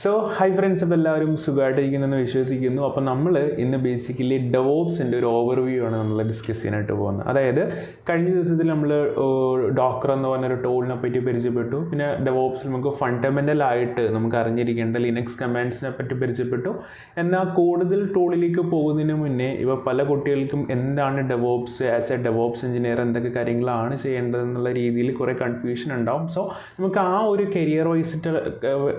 So hi friends, അപ്പോൾ എല്ലാവരും സുഖമായിട്ടിരിക്കുന്നെന്ന് വിശ്വസിക്കുന്നു. അപ്പോൾ നമ്മൾ ഇന്ന് ബേസിക്കലി ഡെവോപ്സിൻ്റെ ഒരു ഓവർവ്യൂ ആണ് നമ്മൾ ഡിസ്കസ് ചെയ്യാനായിട്ട് പോകുന്നത്. അതായത് കഴിഞ്ഞ ദിവസത്തിൽ നമ്മൾ ഡോക്കർ എന്ന് പറഞ്ഞൊരു ടൂളിനെ പറ്റി പരിചയപ്പെട്ടു. പിന്നെ ഡെവോപ്സിൽ നമുക്ക് ഫണ്ടമെൻ്റൽ ആയിട്ട് നമുക്ക് അറിഞ്ഞിരിക്കേണ്ട ലിനക്സ് കമാൻഡ്സിനെ പറ്റി പരിചയപ്പെട്ടു. എന്നാൽ കൂടുതൽ ടൂളിലേക്ക് പോകുന്നതിന് മുന്നേ ഇവ പല കുട്ടികൾക്കും എന്താണ് DevOps, as A DevOps engineer എന്തൊക്കെ കാര്യങ്ങളാണ് ചെയ്യേണ്ടതെന്നുള്ള രീതിയിൽ കുറേ കൺഫ്യൂഷൻ ഉണ്ടാവും. സോ നമുക്ക് ആ ഒരു കരിയർ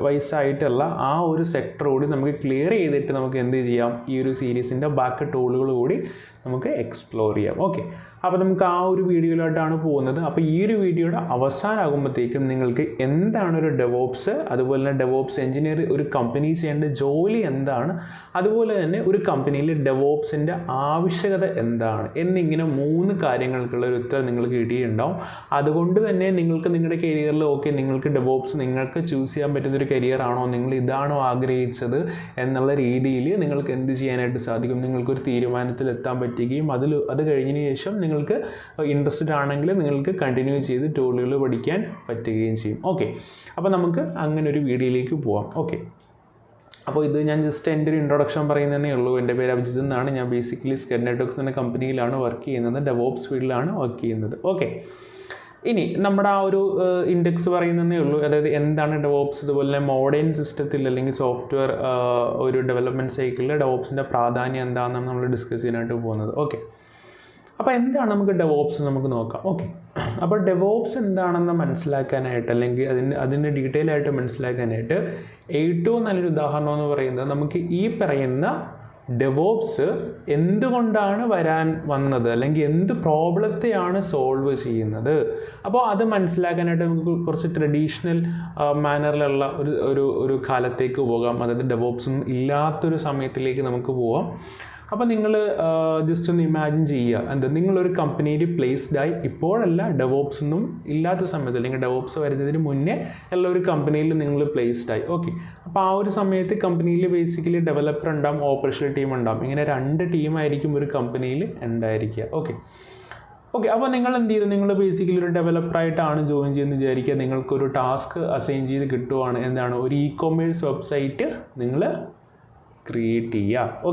വൈസായിട്ടുള്ള ആ ഒരു സെക്ടർ കൂടി നമുക്ക് ക്ലിയർ ചെയ്തിട്ട് നമുക്ക് എന്ത് ചെയ്യാം, ഈ ഒരു സീരീസിൻ്റെ ബാക്കി ടൂളുകൾ കൂടി നമുക്ക് എക്സ്പ്ലോർ ചെയ്യാം. ഓക്കെ, അപ്പോൾ നമുക്ക് ആ ഒരു വീഡിയോയിലോട്ടാണ് പോകുന്നത്. അപ്പോൾ ഈ ഒരു വീഡിയോയുടെ അവസാനമാകുമ്പോഴത്തേക്കും നിങ്ങൾക്ക് എന്താണ് ഒരു ഡെവോപ്സ്, അതുപോലെ തന്നെ ഡെവോപ്സ് എഞ്ചിനീയർ ഒരു കമ്പനി ചെയ്യേണ്ട ജോലി എന്താണ്, അതുപോലെ തന്നെ ഒരു കമ്പനിയിൽ ഡെവോപ്സിൻ്റെ ആവശ്യകത എന്താണ് എന്നിങ്ങനെ 3 കാര്യങ്ങൾക്കുള്ള ഒരു ഉത്തരം നിങ്ങൾക്ക് കിട്ടിയിട്ടുണ്ടാവും. അതുകൊണ്ട് തന്നെ നിങ്ങൾക്ക് നിങ്ങളുടെ കരിയറിൽ നിങ്ങൾക്ക് ഡെവോപ്സ് നിങ്ങൾക്ക് ചൂസ് ചെയ്യാൻ പറ്റുന്നൊരു കരിയർ ആണോ, നിങ്ങൾ ഇതാണോ ആഗ്രഹിച്ചത് എന്നുള്ള രീതിയിൽ നിങ്ങൾക്ക് എന്ത് ചെയ്യാനായിട്ട് സാധിക്കും, നിങ്ങൾക്കൊരു തീരുമാനത്തിൽ എത്താൻ പറ്റുകയും അത് കഴിഞ്ഞതിന് ശേഷം നിങ്ങൾക്ക് ഇൻട്രസ്റ്റഡ് ആണെങ്കിൽ നിങ്ങൾക്ക് കണ്ടിന്യൂ ചെയ്ത് ടൂളുകൾ പഠിക്കാൻ പറ്റുകയും ചെയ്യും. ഓക്കെ, അപ്പോൾ നമുക്ക് അങ്ങനെ ഒരു വീഡിയോയിലേക്ക് പോവാം. ഓക്കെ, അപ്പോൾ ഇത് ഞാൻ ജസ്റ്റ് എൻ്റെ ഒരു ഇൻട്രൊഡക്ഷൻ പറയുന്നതേ ഉള്ളൂ. എൻ്റെ പേര് അഭിജിത്ത് എന്നാണ്. ഞാൻ ബേസിക്കലി സ്കെഡ് നെറ്റ്വർക്ക്സ് എന്ന കമ്പനിയിലാണ് വർക്ക് ചെയ്യുന്നത്, ഡെവോപ്സ് ഫീൽഡിലാണ് വർക്ക് ചെയ്യുന്നത്. ഓക്കെ, ഇനി നമ്മുടെ ആ ഒരു ഇൻഡെക്സ് പറയുന്നതേ ഉള്ളൂ. അതായത് എന്താണ് ഡെവോപ്സ്, അതുപോലെ തന്നെ മോഡേൺ സിസ്റ്റത്തിൽ അല്ലെങ്കിൽ സോഫ്റ്റ്വെയർ ഒരു ഡെവലപ്മെൻറ്റ് സൈക്കിളിൽ ഡെവോപ്സിൻ്റെ പ്രാധാന്യം എന്താണെന്നാണ് നമ്മൾ ഡിസ്കസ് ചെയ്യാനായിട്ട് പോകുന്നത്. ഓക്കെ, അപ്പോൾ എന്താണ് നമുക്ക് ഡെവോപ്സ് നമുക്ക് നോക്കാം. ഓക്കെ, അപ്പോൾ ഡെവോപ്സ് എന്താണെന്ന് മനസ്സിലാക്കാനായിട്ട് അല്ലെങ്കിൽ അതിൻ്റെ ഡീറ്റെയിൽ ആയിട്ട് മനസ്സിലാക്കാനായിട്ട് ഏറ്റവും നല്ലൊരു ഉദാഹരണം എന്ന് പറയുന്നത് നമുക്ക് ഈ പറയുന്ന ഡെവോപ്സ് എന്തുകൊണ്ടാണ് വന്നത് അല്ലെങ്കിൽ എന്ത് പ്രോബ്ലത്തെയാണ് സോൾവ് ചെയ്യുന്നത്. അപ്പോൾ അത് മനസ്സിലാക്കാനായിട്ട് നമുക്ക് കുറച്ച് ട്രഡീഷണൽ മാനറിലുള്ള ഒരു കാലത്തേക്ക് പോകാം. അതായത് ഡെവോപ്സ് ഒന്നും ഇല്ലാത്തൊരു സമയത്തിലേക്ക് നമുക്ക് പോകാം. അപ്പോൾ നിങ്ങൾ ജസ്റ്റ് ഒന്ന് ഇമാജിൻ ചെയ്യുക, നിങ്ങളൊരു കമ്പനിയിൽ പ്ലേസ്ഡായി, ഇപ്പോഴല്ല ഡെവോപ്സ് ഒന്നും ഇല്ലാത്ത സമയത്ത് അല്ലെങ്കിൽ ഡെവോപ്സ് വരുന്നതിന് മുന്നേ ഉള്ള ഒരു കമ്പനിയിൽ നിങ്ങൾ പ്ലേസ്ഡായി. ഓക്കെ, അപ്പോൾ ആ ഒരു സമയത്ത് കമ്പനിയിൽ ബേസിക്കലി ഡെവലപ്പർ ഉണ്ടാകും, ഓപ്പറേഷണൽ ടീം ഉണ്ടാകും. ഇങ്ങനെ 2 ടീമായിരിക്കും ഒരു കമ്പനിയിൽ ഉണ്ടായിരിക്കുക. ഓക്കെ, അപ്പോൾ നിങ്ങൾ എന്ത് ചെയ്തു, നിങ്ങൾ ബേസിക്കലി ഒരു ഡെവലപ്പറായിട്ടാണ് ജോയിൻ ചെയ്യുന്നത് വിചാരിക്കുക. നിങ്ങൾക്കൊരു ടാസ്ക് അസൈൻ ചെയ്ത് കിട്ടുവാണ്, എന്താണ്, ഒരു ഇ-കൊമേഴ്സ് വെബ്സൈറ്റ് നിങ്ങൾ ക്രിയേറ്റ് ചെയ്യുക.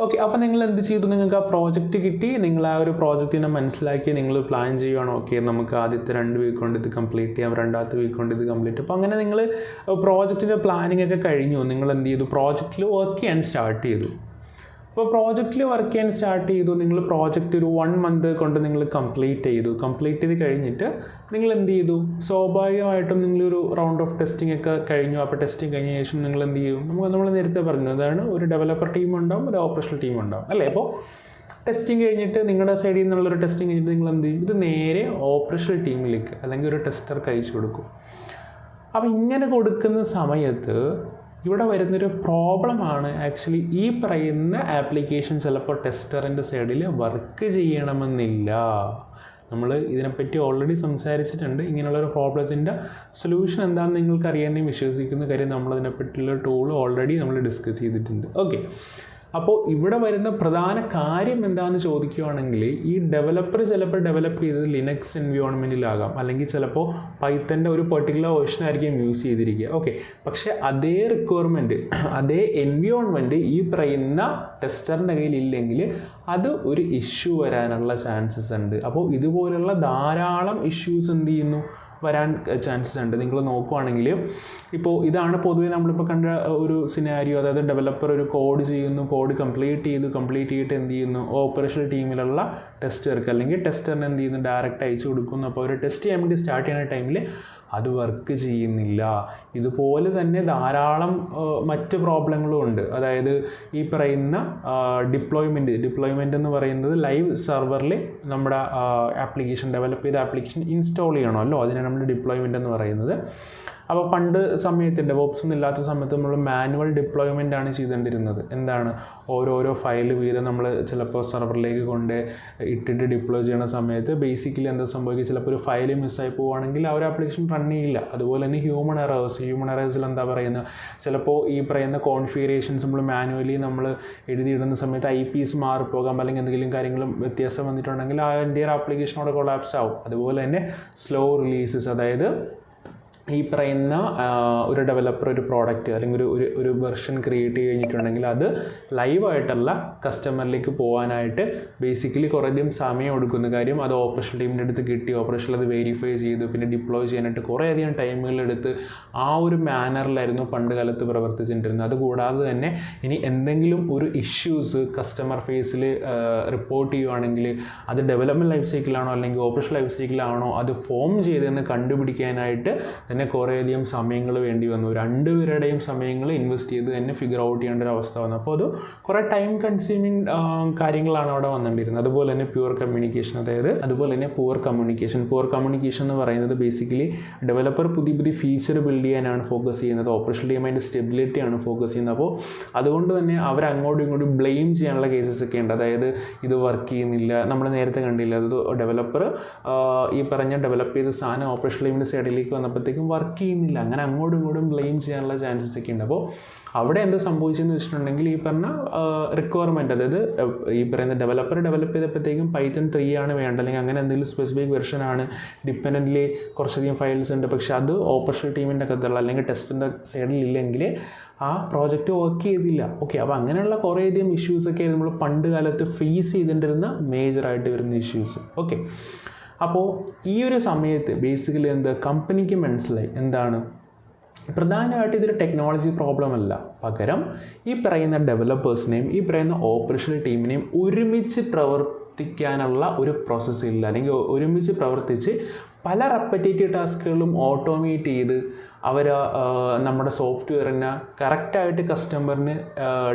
ഓക്കെ, അപ്പോൾ നിങ്ങൾ എന്ത് ചെയ്തു, നിങ്ങൾക്ക് ആ പ്രോജക്റ്റ് കിട്ടി, നിങ്ങൾ ആ ഒരു പ്രോജക്റ്റിനെ മനസ്സിലാക്കി നിങ്ങൾ പ്ലാൻ ചെയ്യുകയാണ്. ഓക്കെ, നമുക്ക് ആദ്യത്തെ 2 വീക്ക് കൊണ്ട് ഇത് കംപ്ലീറ്റ് ചെയ്യാം, 2ാമത്തെ വീക്ക് കൊണ്ട് ഇത് കംപ്ലീറ്റ്. അപ്പോൾ അങ്ങനെ നിങ്ങൾ പ്രോജക്റ്റിൻ്റെ പ്ലാനിങ് ഒക്കെ കഴിഞ്ഞു, നിങ്ങൾ എന്ത് ചെയ്തു, പ്രോജക്റ്റിൽ വർക്ക് ചെയ്യാൻ സ്റ്റാർട്ട് ചെയ്തു. അപ്പോൾ പ്രോജക്റ്റിൽ വർക്ക് ചെയ്യാൻ സ്റ്റാർട്ട് ചെയ്തു, നിങ്ങൾ പ്രോജക്റ്റ് ഒരു 1 മന്ത് കൊണ്ട് നിങ്ങൾ കംപ്ലീറ്റ് ചെയ്ത് കഴിഞ്ഞിട്ട് നിങ്ങൾ എന്ത് ചെയ്തു, സ്വാഭാവികമായിട്ടും നിങ്ങളൊരു റൗണ്ട് ഓഫ് ടെസ്റ്റിംഗ് ഒക്കെ കഴിഞ്ഞു. അപ്പോൾ ടെസ്റ്റിംഗ് കഴിഞ്ഞ ശേഷം നിങ്ങൾ എന്ത് ചെയ്യും, നമ്മൾ നേരത്തെ പറഞ്ഞു, അതാണ് ഒരു ഡെവലപ്പർ ടീം ഉണ്ടാവും, ഒരു ഓപ്പറേഷണൽ ടീം ഉണ്ടാവും, അല്ലേ. അപ്പോൾ ടെസ്റ്റിംഗ് കഴിഞ്ഞിട്ട് നിങ്ങളുടെ സൈഡിൽ നിന്നുള്ളൊരു ടെസ്റ്റിംഗ് കഴിഞ്ഞിട്ട് നിങ്ങൾ എന്ത് ചെയ്യും, ഇത് നേരെ ഓപ്പറേഷണൽ ടീമിലേക്ക് അല്ലെങ്കിൽ ഒരു ടെസ്റ്റർക്ക് അയച്ചു കൊടുക്കും. അപ്പോൾ ഇങ്ങനെ കൊടുക്കുന്ന സമയത്ത് ഇവിടെ വരുന്നൊരു പ്രോബ്ലമാണ് ആക്ച്വലി ഈ പറയുന്ന ആപ്ലിക്കേഷൻ ചിലപ്പോൾ ടെസ്റ്ററിൻ്റെ സൈഡിൽ വർക്ക് ചെയ്യണമെന്നില്ല. നമ്മൾ ഇതിനെപ്പറ്റി ഓൾറെഡി സംസാരിച്ചിട്ടുണ്ട്. ഇങ്ങനെയുള്ളൊരു പ്രോബ്ലത്തിൻ്റെ സൊല്യൂഷൻ എന്താണെന്ന് നിങ്ങൾക്ക് അറിയാമെന്ന് വിശ്വസിക്കുന്ന കാര്യം നമ്മളതിനെപ്പറ്റിയുള്ള ടൂൾ ഓൾറെഡി നമ്മൾ ഡിസ്കസ് ചെയ്തിട്ടുണ്ട്. ഓക്കെ, അപ്പോൾ ഇവിടെ വരുന്ന പ്രധാന കാര്യം എന്താണെന്ന് ചോദിക്കുകയാണെങ്കിൽ ഈ ഡെവലപ്പർ ചിലപ്പോൾ ഡെവലപ്പ് ചെയ്തത് ലിനക്സ് എൻവയോൺമെൻറ്റിലാകാം, അല്ലെങ്കിൽ ചിലപ്പോൾ പൈത്തൻ്റെ ഒരു പെർട്ടിക്കുലർ വേർഷൻ ആയിരിക്കും യൂസ് ചെയ്തിരിക്കുക. ഓക്കെ, പക്ഷേ അതേ റിക്വയർമെൻറ്റ്, അതേ എൻവയോൺമെൻറ്റ് ഈ പറയുന്ന ടെസ്റ്ററിൻ്റെ കയ്യിൽ ഇല്ലെങ്കിൽ അത് ഒരു ഇഷ്യൂ വരാനുള്ള ചാൻസസ് ഉണ്ട്. അപ്പോൾ ഇതുപോലുള്ള ധാരാളം ഇഷ്യൂസ് എന്ത് ചെയ്യുന്നു, വരാൻ ചാൻസസ് ഉണ്ട്. നിങ്ങൾ നോക്കുകയാണെങ്കിൽ ഇപ്പോൾ ഇതാണ് പൊതുവെ നമ്മളിപ്പോൾ കണ്ട ഒരു സിനാരിയോ. അതായത് ഡെവലപ്പർ ഒരു കോഡ് ചെയ്യുന്നു, കോഡ് കംപ്ലീറ്റ് ചെയ്തിട്ട് എന്ത് ചെയ്യുന്നു, ഓപ്പറേഷണൽ ടീമിലുള്ള ടെസ്റ്റർക്ക് അല്ലെങ്കിൽ ടെസ്റ്ററിന് എന്ത് ചെയ്യുന്നു, ഡയറക്റ്റ് അയച്ചു കൊടുക്കുന്നു. അപ്പോൾ ഒരു ടെസ്റ്റ് ചെയ്യാൻ വേണ്ടി സ്റ്റാർട്ട് ചെയ്യുന്ന ടൈമിൽ അത് വർക്ക് ചെയ്യുന്നില്ല. ഇതുപോലെ തന്നെ ധാരാളം മറ്റ് പ്രോബ്ലങ്ങളും ഉണ്ട്. അതായത് ഈ പറയുന്ന ഡിപ്ലോയ്മെൻറ്റ് എന്ന് പറയുന്നത് ലൈവ് സെർവറിൽ നമ്മുടെ ഡെവലപ്പ് ചെയ്ത ആപ്ലിക്കേഷൻ ഇൻസ്റ്റാൾ ചെയ്യണമല്ലോ, അതിനാണ് നമ്മൾ ഡിപ്ലോയ്മെൻറ്റ് എന്ന് പറയുന്നത്. അപ്പോൾ പണ്ട് സമയത്ത് ഡെവോപ്സ് ഒന്നും ഇല്ലാത്ത സമയത്ത് നമ്മൾ മാനുവൽ ഡിപ്ലോയ്മെൻ്റ് ആണ് ചെയ്തുകൊണ്ടിരുന്നത്. എന്താണ്, ഓരോരോ ഫയൽ വീതം നമ്മൾ ചിലപ്പോൾ സെർവറിലേക്ക് കൊണ്ട് ഇട്ടിട്ട് ഡിപ്ലോയ് ചെയ്യുന്ന സമയത്ത് ബേസിക്കലി എന്താ സംഭവിക്കുക, ചിലപ്പോൾ ഒരു ഫയൽ മിസ്സായി പോവുകയാണെങ്കിൽ ആ ഒരു ആപ്ലിക്കേഷൻ റൺ ചെയ്യില്ല. അതുപോലെ തന്നെ ഹ്യൂമൻ എറേഴ്സിൽ എന്താ പറയുന്നത്, ചിലപ്പോൾ ഈ പറയുന്ന കോൺഫിഗറേഷൻസ് നമ്മൾ മാനുവലി നമ്മൾ എഴുതിയിടുന്ന സമയത്ത് IPs മാറിപ്പോകാം, അല്ലെങ്കിൽ എന്തെങ്കിലും കാര്യങ്ങളും വ്യത്യാസം വന്നിട്ടുണ്ടെങ്കിൽ ആ എൻ്റെ ആപ്ലിക്കേഷനോട് കൊളാപ്സ് ആവും. അതുപോലെ തന്നെ സ്ലോ റിലീസസ്, അതായത് ഈ പറയുന്ന ഒരു ഡെവലപ്പർ ഒരു പ്രോഡക്റ്റ് അല്ലെങ്കിൽ ഒരു വെർഷൻ ക്രിയേറ്റ് ചെയ്ത് കഴിഞ്ഞിട്ടുണ്ടെങ്കിൽ അത് ലൈവായിട്ടുള്ള കസ്റ്റമറിലേക്ക് പോകാനായിട്ട് ബേസിക്കലി കുറേയധികം സമയം എടുക്കുന്ന കാര്യം അത് ഓപ്പറേഷൻ ടീമിൻ്റെ അടുത്ത് കിട്ടി, ഓപ്പറേഷനിൽ അത് വെരിഫൈ ചെയ്തു, പിന്നെ ഡിപ്ലോയ് ചെയ്യാനായിട്ട് കുറേയധികം ടൈമുകളെടുത്ത് ആ ഒരു മാനറിലായിരുന്നു പണ്ട് കാലത്ത് പ്രവർത്തിച്ചിട്ടുണ്ടായിരുന്നത്. അതുകൂടാതെ തന്നെ ഇനി എന്തെങ്കിലും ഒരു ഇഷ്യൂസ് കസ്റ്റമർ ഫേസിൽ റിപ്പോർട്ട് ചെയ്യുകയാണെങ്കിൽ അത് ഡെവലപ്മെൻറ്റ് ലൈഫ് സൈക്കിളാണോ അല്ലെങ്കിൽ ഓപ്പറേഷൻ ലൈഫ് സൈക്കിളാണോ അത് ഫോം ചെയ്തതെന്ന് കണ്ടുപിടിക്കാനായിട്ട് തന്നെ കുറേയധികം സമയങ്ങൾ വേണ്ടി വന്നു. രണ്ടുപേരുടെയും സമയങ്ങൾ ഇൻവെസ്റ്റ് ചെയ്ത് തന്നെ ഫിഗർ ഔട്ട് ചെയ്യേണ്ട ഒരു അവസ്ഥ വന്നു. അപ്പോൾ അത് കുറേ ടൈം കൺസ്യൂമിങ് കാര്യങ്ങളാണ് അവിടെ വന്നിട്ടുണ്ടായിരുന്നത്. അതുപോലെ തന്നെ പ്യുവർ കമ്മ്യൂണിക്കേഷൻ, അതുപോലെ തന്നെ പുവർ കമ്മ്യൂണിക്കേഷൻ എന്ന് പറയുന്നത് ബേസിക്കലി ഡെവലപ്പർ പുതിയ ഫീച്ചർ ബിൽഡ് ചെയ്യാനാണ് ഫോക്കസ് ചെയ്യുന്നത്, ഓപ്പറേഷൻ ടീം അതിൻ്റെ സ്റ്റെബിലിറ്റിയാണ് ഫോക്കസ് ചെയ്യുന്നത്. അപ്പോൾ അതുകൊണ്ട് തന്നെ അവർ അങ്ങോട്ടും ഇങ്ങോട്ടും ബ്ലെയിം ചെയ്യാനുള്ള കേസസ് ഒക്കെ ഉണ്ട്. അതായത് ഇത് വർക്ക് ചെയ്യുന്നില്ല, നമ്മൾ നേരത്തെ കണ്ടില്ല, അത് ഡെവലപ്പർ ഈ പറഞ്ഞ ഡെവലപ്പ് ചെയ്ത സാധനം ഓപ്പറേഷൻ ടീമിൻ്റെ സൈഡിലേക്ക് വന്നപ്പോഴത്തേക്കും വർക്ക് ചെയ്യുന്നില്ല, അങ്ങനെ അങ്ങോട്ടും ഇങ്ങോട്ടും ബ്ലെയിം ചെയ്യാനുള്ള ചാൻസസ് ഒക്കെ ഉണ്ട്. അപ്പോൾ അവിടെ എന്ത് സംഭവിച്ചെന്ന് വെച്ചിട്ടുണ്ടെങ്കിൽ ഈ പറഞ്ഞ റിക്വയർമെൻറ്റ്, അതായത് ഈ പറയുന്ന ഡെവലപ്പർ ഡെവലപ്പ് ചെയ്തപ്പോഴത്തേക്കും പൈത്തൺ 3 ആണ് വേണ്ടത്, അല്ലെങ്കിൽ അങ്ങനെ എന്തെങ്കിലും സ്പെസിഫിക് വെർഷനാണ്, ഡിപ്പെൻഡൻ്റ്ലി കുറച്ചധികം ഫയൽസ് ഉണ്ട്, പക്ഷേ അത് ഓപ്പറേഷൻ ടീമിൻ്റെ അകത്തുള്ള അല്ലെങ്കിൽ ടെസ്റ്റിൻ്റെ സൈഡിൽ ഇല്ലെങ്കിൽ ആ പ്രോജക്റ്റ് വർക്ക് ചെയ്തില്ല. ഓക്കെ, അപ്പോൾ അങ്ങനെയുള്ള കുറേയധികം ഇഷ്യൂസൊക്കെ നമ്മൾ പണ്ട് കാലത്ത് ഫേസ് ചെയ്തിട്ടിരുന്ന മേജറായിട്ട് വരുന്ന ഇഷ്യൂസ്. ഓക്കെ, അപ്പോൾ ഈ ഒരു സമയത്ത് ബേസിക്കലി കമ്പനിക്ക് മനസ്സിലായി എന്താണ് പ്രധാനമായിട്ട് ഇതൊരു ടെക്നോളജി പ്രോബ്ലം അല്ല, പകരം ഈ പറയുന്ന ഡെവലപ്പേഴ്സിനെയും ഈ പറയുന്ന ഓപ്പറേഷണൽ ടീമിനെയും ഒരുമിച്ച് പ്രവർത്തിക്കാനുള്ള ഒരു പ്രോസസ്സ് ഇല്ല, അല്ലെങ്കിൽ ഒരുമിച്ച് പ്രവർത്തിച്ച് പല റെപ്പറ്റേറ്റീവ് ടാസ്കുകളും ഓട്ടോമേറ്റ് ചെയ്ത് അവർ നമ്മുടെ സോഫ്റ്റ്വെയറിനെ കറക്റ്റായിട്ട് കസ്റ്റമറിന്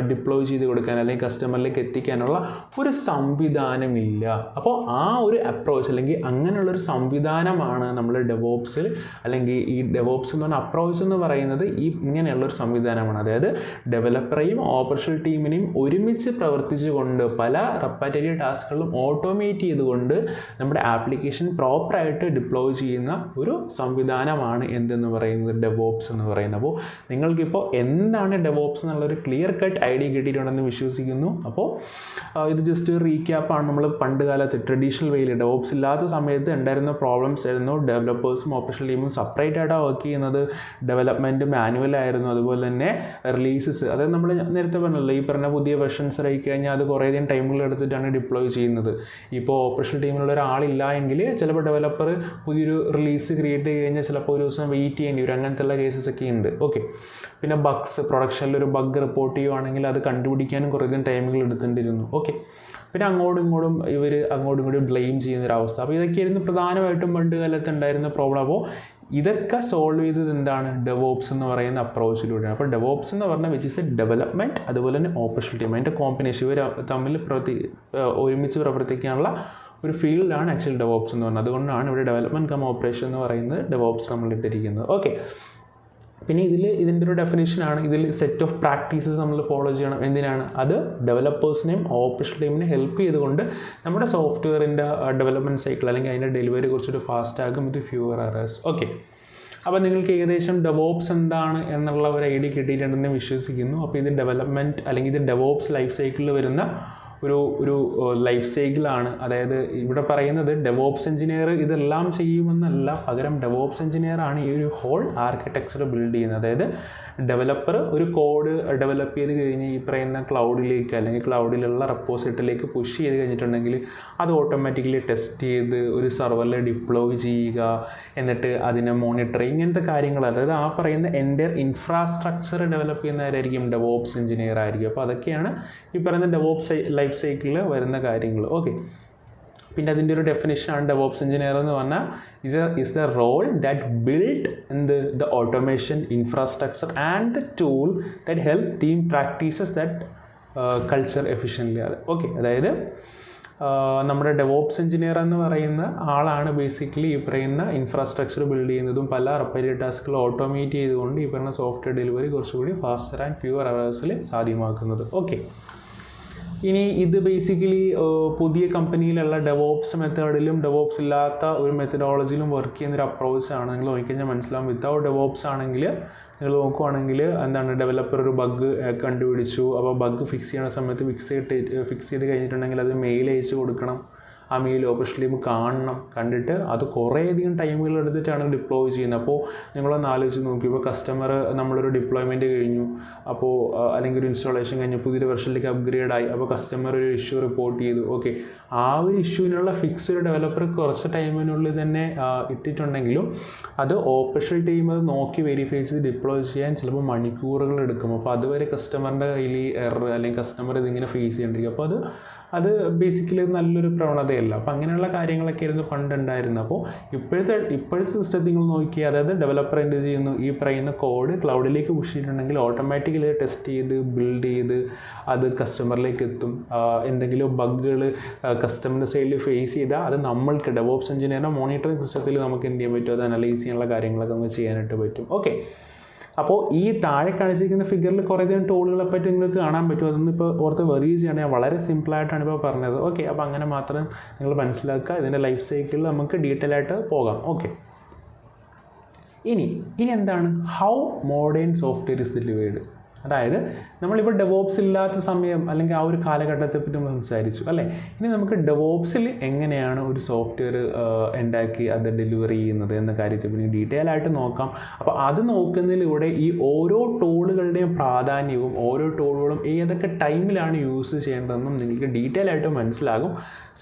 ഡിപ്ലോയ് ചെയ്ത് കൊടുക്കാൻ അല്ലെങ്കിൽ കസ്റ്റമറിലേക്ക് എത്തിക്കാനുള്ള ഒരു സംവിധാനമില്ല. അപ്പോൾ ആ ഒരു അപ്രോച്ച് അല്ലെങ്കിൽ അങ്ങനെയുള്ളൊരു സംവിധാനമാണ് നമ്മൾ ഡെവോപ്സിൽ, അല്ലെങ്കിൽ ഈ ഡെവോപ്സ് എന്ന് പറഞ്ഞ അപ്രോച്ച് എന്ന് പറയുന്നത് ഈ ഇങ്ങനെയുള്ളൊരു സംവിധാനമാണ്. അതായത് ഡെവലപ്പറെയും ഓപ്പറേഷണൽ ടീമിനെയും ഒരുമിച്ച് പ്രവർത്തിച്ചുകൊണ്ട് പല റെപ്പറ്റേറ്റീവ് ടാസ്കുകളും ഓട്ടോമേറ്റ് ചെയ്തുകൊണ്ട് നമ്മുടെ ആപ്ലിക്കേഷൻ പ്രോപ്പറായിട്ട് ഡിപ്ലോയ് ചെയ്യുന്ന ഒരു സംവിധാനമാണ് എന്തെന്ന് പറയുന്നത് ഡെവോപ്സ് എന്ന് പറയുന്നത്. അപ്പോൾ നിങ്ങൾക്കിപ്പോൾ എന്താണ് ഡെവോപ്സ് എന്നുള്ളൊരു ക്ലിയർ കട്ട് ഐഡിയ കിട്ടിയിട്ടുണ്ടെന്ന് വിശ്വസിക്കുന്നു. അപ്പോൾ ഇത് ജസ്റ്റ് ഒരു റീക്യാപ്പാണ്. നമ്മൾ പണ്ട് കാലത്ത് ട്രഡീഷണൽ വേയിൽ ഡെവോപ്സ് ഇല്ലാത്ത സമയത്ത് ഉണ്ടായിരുന്ന പ്രോബ്ലംസ് ആയിരുന്നു. ഡെവലപ്പേഴ്സും ഓപ്പറേഷൻ ടീമും സെപ്പറേറ്റ് ആയിട്ടാണ് വർക്ക് ചെയ്യുന്നത്, ഡെവലപ്മെൻറ്റ് മാനുവലായിരുന്നു, അതുപോലെ തന്നെ റിലീസസ്, അതായത് നമ്മൾ നേരത്തെ പറഞ്ഞല്ലോ ഈ പറഞ്ഞ പുതിയ വെർഷൻസ് ഇറക്കി കഴിഞ്ഞാൽ അത് കുറേയധികം ടൈമുകൾ എടുത്തിട്ടാണ് ഡിപ്ലോയ് ചെയ്യുന്നത്. ഇപ്പോൾ ഓപ്പറേഷൻ ടീമിലുള്ള ഒരാളില്ല എങ്കിൽ ചിലപ്പോൾ ഡെവലപ്പർ പുതിയൊരു റിലീസ് ക്രിയേറ്റ് ചെയ്ത് കഴിഞ്ഞാൽ ചിലപ്പോൾ ഒരു ദിവസം വെയിറ്റ് ചെയ്യേണ്ടി വരും, അങ്ങനത്തെ ഉള്ള കേസസ് ഒക്കെ ഉണ്ട്. ഓക്കെ, പിന്നെ ബഗ്സ്, പ്രൊഡക്ഷനിൽ ഒരു ബഗ് റിപ്പോർട്ട് ചെയ്യുവാണെങ്കിൽ അത് കണ്ടുപിടിക്കാനും കുറേയധികം ടൈമുകൾ എടുത്തിട്ടിരുന്നു. ഓക്കെ, പിന്നെ അങ്ങോട്ടും ഇങ്ങോട്ടും ബ്ലെയിം ചെയ്യുന്നൊരവസ്ഥ. അപ്പോൾ ഇതൊക്കെയായിരുന്നു പ്രധാനമായിട്ടും പണ്ട് കാലത്ത് ഉണ്ടായിരുന്ന പ്രോബ്ലം. അപ്പോൾ ഇതൊക്കെ സോൾവ് ചെയ്തത് എന്താണ് ഡെവോപ്സ് എന്ന് പറയുന്ന അപ്രോച്ചിലൂടെയാണ്. അപ്പോൾ ഡെവോപ്സ് എന്ന് പറഞ്ഞാൽ വിച്ച് ഇസ് എ ഡെവലപ്മെൻറ്റ്, അതുപോലെ തന്നെ ഓപ്പറേഷൻ ടീം, അതിൻ്റെ കോമ്പിനേഷൻ, ഇവർ തമ്മിൽ ഒരുമിച്ച് പ്രവർത്തിക്കാനുള്ള ഒരു ഫീൽഡാണ് ആക്ച്വലി ഡെവോപ്സ് എന്ന് പറഞ്ഞത്. അതുകൊണ്ടാണ് ഇവിടെ ഡെവലപ്മെൻറ്റ് കം ഓപ്പറേഷൻ എന്ന് പറയുന്നത് ഡെവോപ്സ് നമ്മൾ ഇട്ടിരിക്കുന്നത്. ഓക്കെ, പിന്നെ ഇതിൻ്റെ ഒരു ഡെഫിനേഷനാണ്, ഇതിൽ സെറ്റ് ഓഫ് പ്രാക്ടീസസ് നമ്മൾ ഫോളോ ചെയ്യണം. എന്തിനാണ് അത് ഡെവലപ്പേഴ്സിനെയും ഓപ്പറേഷൻ ടീമിനെ ഹെൽപ്പ് ചെയ്തുകൊണ്ട് നമ്മുടെ സോഫ്റ്റ്വെയറിൻ്റെ ഡെവലപ്മെൻറ്റ് സൈക്കിൾ അല്ലെങ്കിൽ അതിൻ്റെ ഡെലിവറി കുറച്ചൊരു ഫാസ്റ്റ് ആകും വിത്ത് ഫ്യൂവർ എറേഴ്സ്. ഓക്കെ, അപ്പോൾ നിങ്ങൾക്ക് ഏകദേശം ഡെവോപ്സ് എന്താണ് എന്നുള്ള ഒരു ഐഡിയ കിട്ടിയിട്ടുണ്ടെന്ന് വിശ്വസിക്കുന്നു. അപ്പോൾ ഇത് ഡെവലപ്മെൻറ്റ് അല്ലെങ്കിൽ ഇത് ഡെവോപ്സ് ലൈഫ് സൈക്കിളിൽ വരുന്ന ഒരു ലൈഫ് സൈക്കിളാണ്. അതായത് ഇവിടെ പറയുന്നത് ഡെവോപ്സ് എഞ്ചിനീയർ ഇതെല്ലാം ചെയ്യുമെന്നല്ല, പകരം ഡെവോപ്സ് എഞ്ചിനീയറാണ് ഈ ഒരു ഹോൾ ആർക്കിടെക്ചർ ബിൽഡ് ചെയ്യുന്നത്. അതായത് ഡെവലപ്പർ ഒരു കോഡ് ഡെവലപ്പ് ചെയ്ത് കഴിഞ്ഞ് ഈ പറയുന്ന ക്ലൗഡിലേക്ക് അല്ലെങ്കിൽ ക്ലൗഡിലുള്ള റെപ്പോസിറ്ററിലേക്ക് പുഷ് ചെയ്ത് കഴിഞ്ഞിട്ടുണ്ടെങ്കിൽ അത് ഓട്ടോമാറ്റിക്കലി ടെസ്റ്റ് ചെയ്ത് ഒരു സെർവറിൽ ഡിപ്ലോയ് ചെയ്യുക, എന്നിട്ട് അതിനെ മോണിറ്റർ, ഇങ്ങനത്തെ കാര്യങ്ങൾ, അതായത് ആ പറയുന്ന എൻ്റെ ഇൻഫ്രാസ്ട്രക്ചർ ഡെവലപ്പ് ചെയ്യുന്നവരായിരിക്കും ഡെവോപ്സ് എഞ്ചിനീയർ ആയിരിക്കും. അപ്പോൾ അതൊക്കെയാണ് ഈ പറയുന്ന ഡെവോപ്സ് ലൈഫ് സൈക്കിളിൽ വരുന്ന കാര്യങ്ങൾ. ഓക്കെ, പിന്നെ അതിൻ്റെ ഒരു ഡെഫിനേഷനാണ് ഡെവോപ്സ് എഞ്ചിനീയർ എന്ന് പറഞ്ഞാൽ is the role that built in the automation infrastructure and the tool that help team practices that culture efficiently. Okay, അതായത് നമ്മുടെ ഡെവോപ്സ് എഞ്ചിനീയർ എന്ന് പറയുന്ന ആളാണ് ബേസിക്കലി ഈ പറയുന്ന ഇൻഫ്രാസ്ട്രക്ചർ ബിൽഡ് ചെയ്യുന്നതും പല റെപ്പറ്റേറ്റീവ് ടാസ്കുകൾ ഓട്ടോമേറ്റ് ചെയ്തുകൊണ്ട് ഈ പറയുന്ന സോഫ്റ്റ്വെയർ ഡെലിവറി കുറച്ചുകൂടി ഫാസ്റ്റർ ആൻഡ് ഫ്യൂവർ അവേഴ്സിൽ സാധ്യമാക്കുന്നത്. ഓക്കെ, ഇനി ഇത് ബേസിക്കലി പുതിയ കമ്പനിയിലുള്ള ഡെവോപ്സ് മെത്തേഡിലും ഡെവോപ്സ് ഇല്ലാത്ത ഒരു മെത്തഡോളജിയിലും വർക്ക് ചെയ്യുന്നൊരു അപ്രോച്ചാണ്. നിങ്ങൾ നോക്കിക്കഴിഞ്ഞാൽ മനസ്സിലാവും. വിത്തൗട്ട് ഡെവോപ്സ് ആണെങ്കിൽ നിങ്ങൾ നോക്കുവാണെങ്കിൽ എന്താണ്, ഡെവലപ്പർ ഒരു ബഗ് കണ്ടുപിടിച്ചു, അപ്പോൾ ബഗ് ഫിക്സ് ചെയ്യുന്ന സമയത്ത് ഫിക്സ് ചെയ്ത് കഴിഞ്ഞിട്ടുണ്ടെങ്കിൽ അത് മെയിൽ അയച്ച് കൊടുക്കണം, ആ മെയിൽ ഓപ്പറേഷൻ കാണണം, കണ്ടിട്ട് അത് കുറേയധികം ടൈമുകൾ എടുത്തിട്ടാണ് ഡിപ്ലോയ് ചെയ്യുന്നത്. അപ്പോൾ നിങ്ങളൊന്ന് ആലോചിച്ച് നോക്കി, ഇപ്പോൾ കസ്റ്റമർ നമ്മളൊരു ഡിപ്ലോയ്മെൻറ്റ് കഴിഞ്ഞു, അപ്പോൾ അല്ലെങ്കിൽ ഒരു ഇൻസ്റ്റാളേഷൻ കഴിഞ്ഞ് പുതിയൊരു വെർഷനിലേക്ക് അപ്ഗ്രേഡ് ആയി, അപ്പോൾ കസ്റ്റമർ ഒരു ഇഷ്യൂ റിപ്പോർട്ട് ചെയ്തു. ഓക്കെ, ആ ഒരു ഇഷ്യൂവിനുള്ള ഫിക്സ് ഡെവലപ്പർ കുറച്ച് ടൈമിനുള്ളിൽ തന്നെ ഇട്ടിട്ടുണ്ടെങ്കിലും അത് ഓപ്പറേഷൻ ടീം അത് നോക്കി വെരിഫൈ ചെയ്ത് ഡിപ്ലോയ് ചെയ്യാൻ ചിലപ്പോൾ മണിക്കൂറുകൾ എടുക്കും. അപ്പോൾ അതുവരെ കസ്റ്റമറിൻ്റെ കയ്യിൽ എറർ അല്ലെങ്കിൽ കസ്റ്റമർ ഇതിങ്ങനെ ഫേസ് ചെയ്യേണ്ടിരിക്കും. അപ്പോൾ അത് ബേസിക്കലി നല്ലൊരു പ്രവണതയല്ല. അപ്പോൾ അങ്ങനെയുള്ള കാര്യങ്ങളൊക്കെ ആയിരുന്നു പണ്ടുണ്ടായിരുന്നത്. അപ്പോൾ ഇപ്പോഴത്തെ സിസ്റ്റത്തിൽ നിങ്ങൾ നോക്കിയാൽ, അതായത് ഡെവലപ്പർ എന്ത് ചെയ്യുന്നു, ഈ പറയുന്ന കോഡ് ക്ലൗഡിലേക്ക് പുഷ് ചെയ്തിട്ടുണ്ടെങ്കിൽ ഓട്ടോമാറ്റിക്കലി ടെസ്റ്റ് ചെയ്ത് ബിൽഡ് ചെയ്ത് അത് കസ്റ്റമറിലേക്ക് എത്തും. എന്തെങ്കിലും ബഗ്ഗുകൾ കസ്റ്റമറിൻ്റെ സൈഡിൽ ഫേസ് ചെയ്താൽ അത് നമ്മൾക്ക് ഡെവോപ്സ് എഞ്ചിനീയറിൻ്റെ മോണിറ്ററിംഗ് സിസ്റ്റത്തിൽ നമുക്ക് എന്ത് ചെയ്യാൻ പറ്റും, അത് അനലൈസ് ചെയ്യാനുള്ള കാര്യങ്ങളൊക്കെ നമുക്ക് ചെയ്യാനായിട്ട് പറ്റും. ഓക്കെ, അപ്പോൾ ഈ താഴെ കാണിച്ചിരിക്കുന്ന ഫിഗറിൽ കുറേയധികം ടൂളുകളെ പറ്റി നിങ്ങൾക്ക് കാണാൻ പറ്റും. അതൊന്നും ഇപ്പോൾ ഓർത്ത് വെറി ചെയ്യണമെങ്കിൽ വളരെ സിമ്പിളായിട്ടാണ് ഇപ്പോൾ പറഞ്ഞത്. ഓക്കെ, അപ്പോൾ അങ്ങനെ മാത്രം നിങ്ങൾ മനസ്സിലാക്കുക. ഇതിൻ്റെ ലൈഫ് സൈക്കിളിൽ നമുക്ക് ഡീറ്റെയിൽ ആയിട്ട് പോകാം. ഓക്കെ, ഇനി എന്താണ് how modern software is delivered. അതായത് നമ്മളിപ്പോൾ ഡെവോപ്സ് ഇല്ലാത്ത സമയം അല്ലെങ്കിൽ ആ ഒരു കാലഘട്ടത്തെ പറ്റി നമ്മൾ സംസാരിച്ചു അല്ലേ. ഇനി നമുക്ക് ഡെവോപ്സിൽ എങ്ങനെയാണ് ഒരു സോഫ്റ്റ്വെയർ ഉണ്ടാക്കി അത് ഡെലിവറി ചെയ്യുന്നത് എന്ന കാര്യത്തെ പറ്റി ഡീറ്റെയിൽ ആയിട്ട് നോക്കാം. അപ്പോൾ അത് നോക്കുന്നതിലൂടെ ഈ ഓരോ ടൂളുകളുടെയും പ്രാധാന്യവും ഓരോ ടൂളുകളും ഏതൊക്കെ ടൈമിലാണ് യൂസ് ചെയ്യേണ്ടതെന്നും നിങ്ങൾക്ക് ഡീറ്റെയിൽ ആയിട്ട് മനസ്സിലാകും.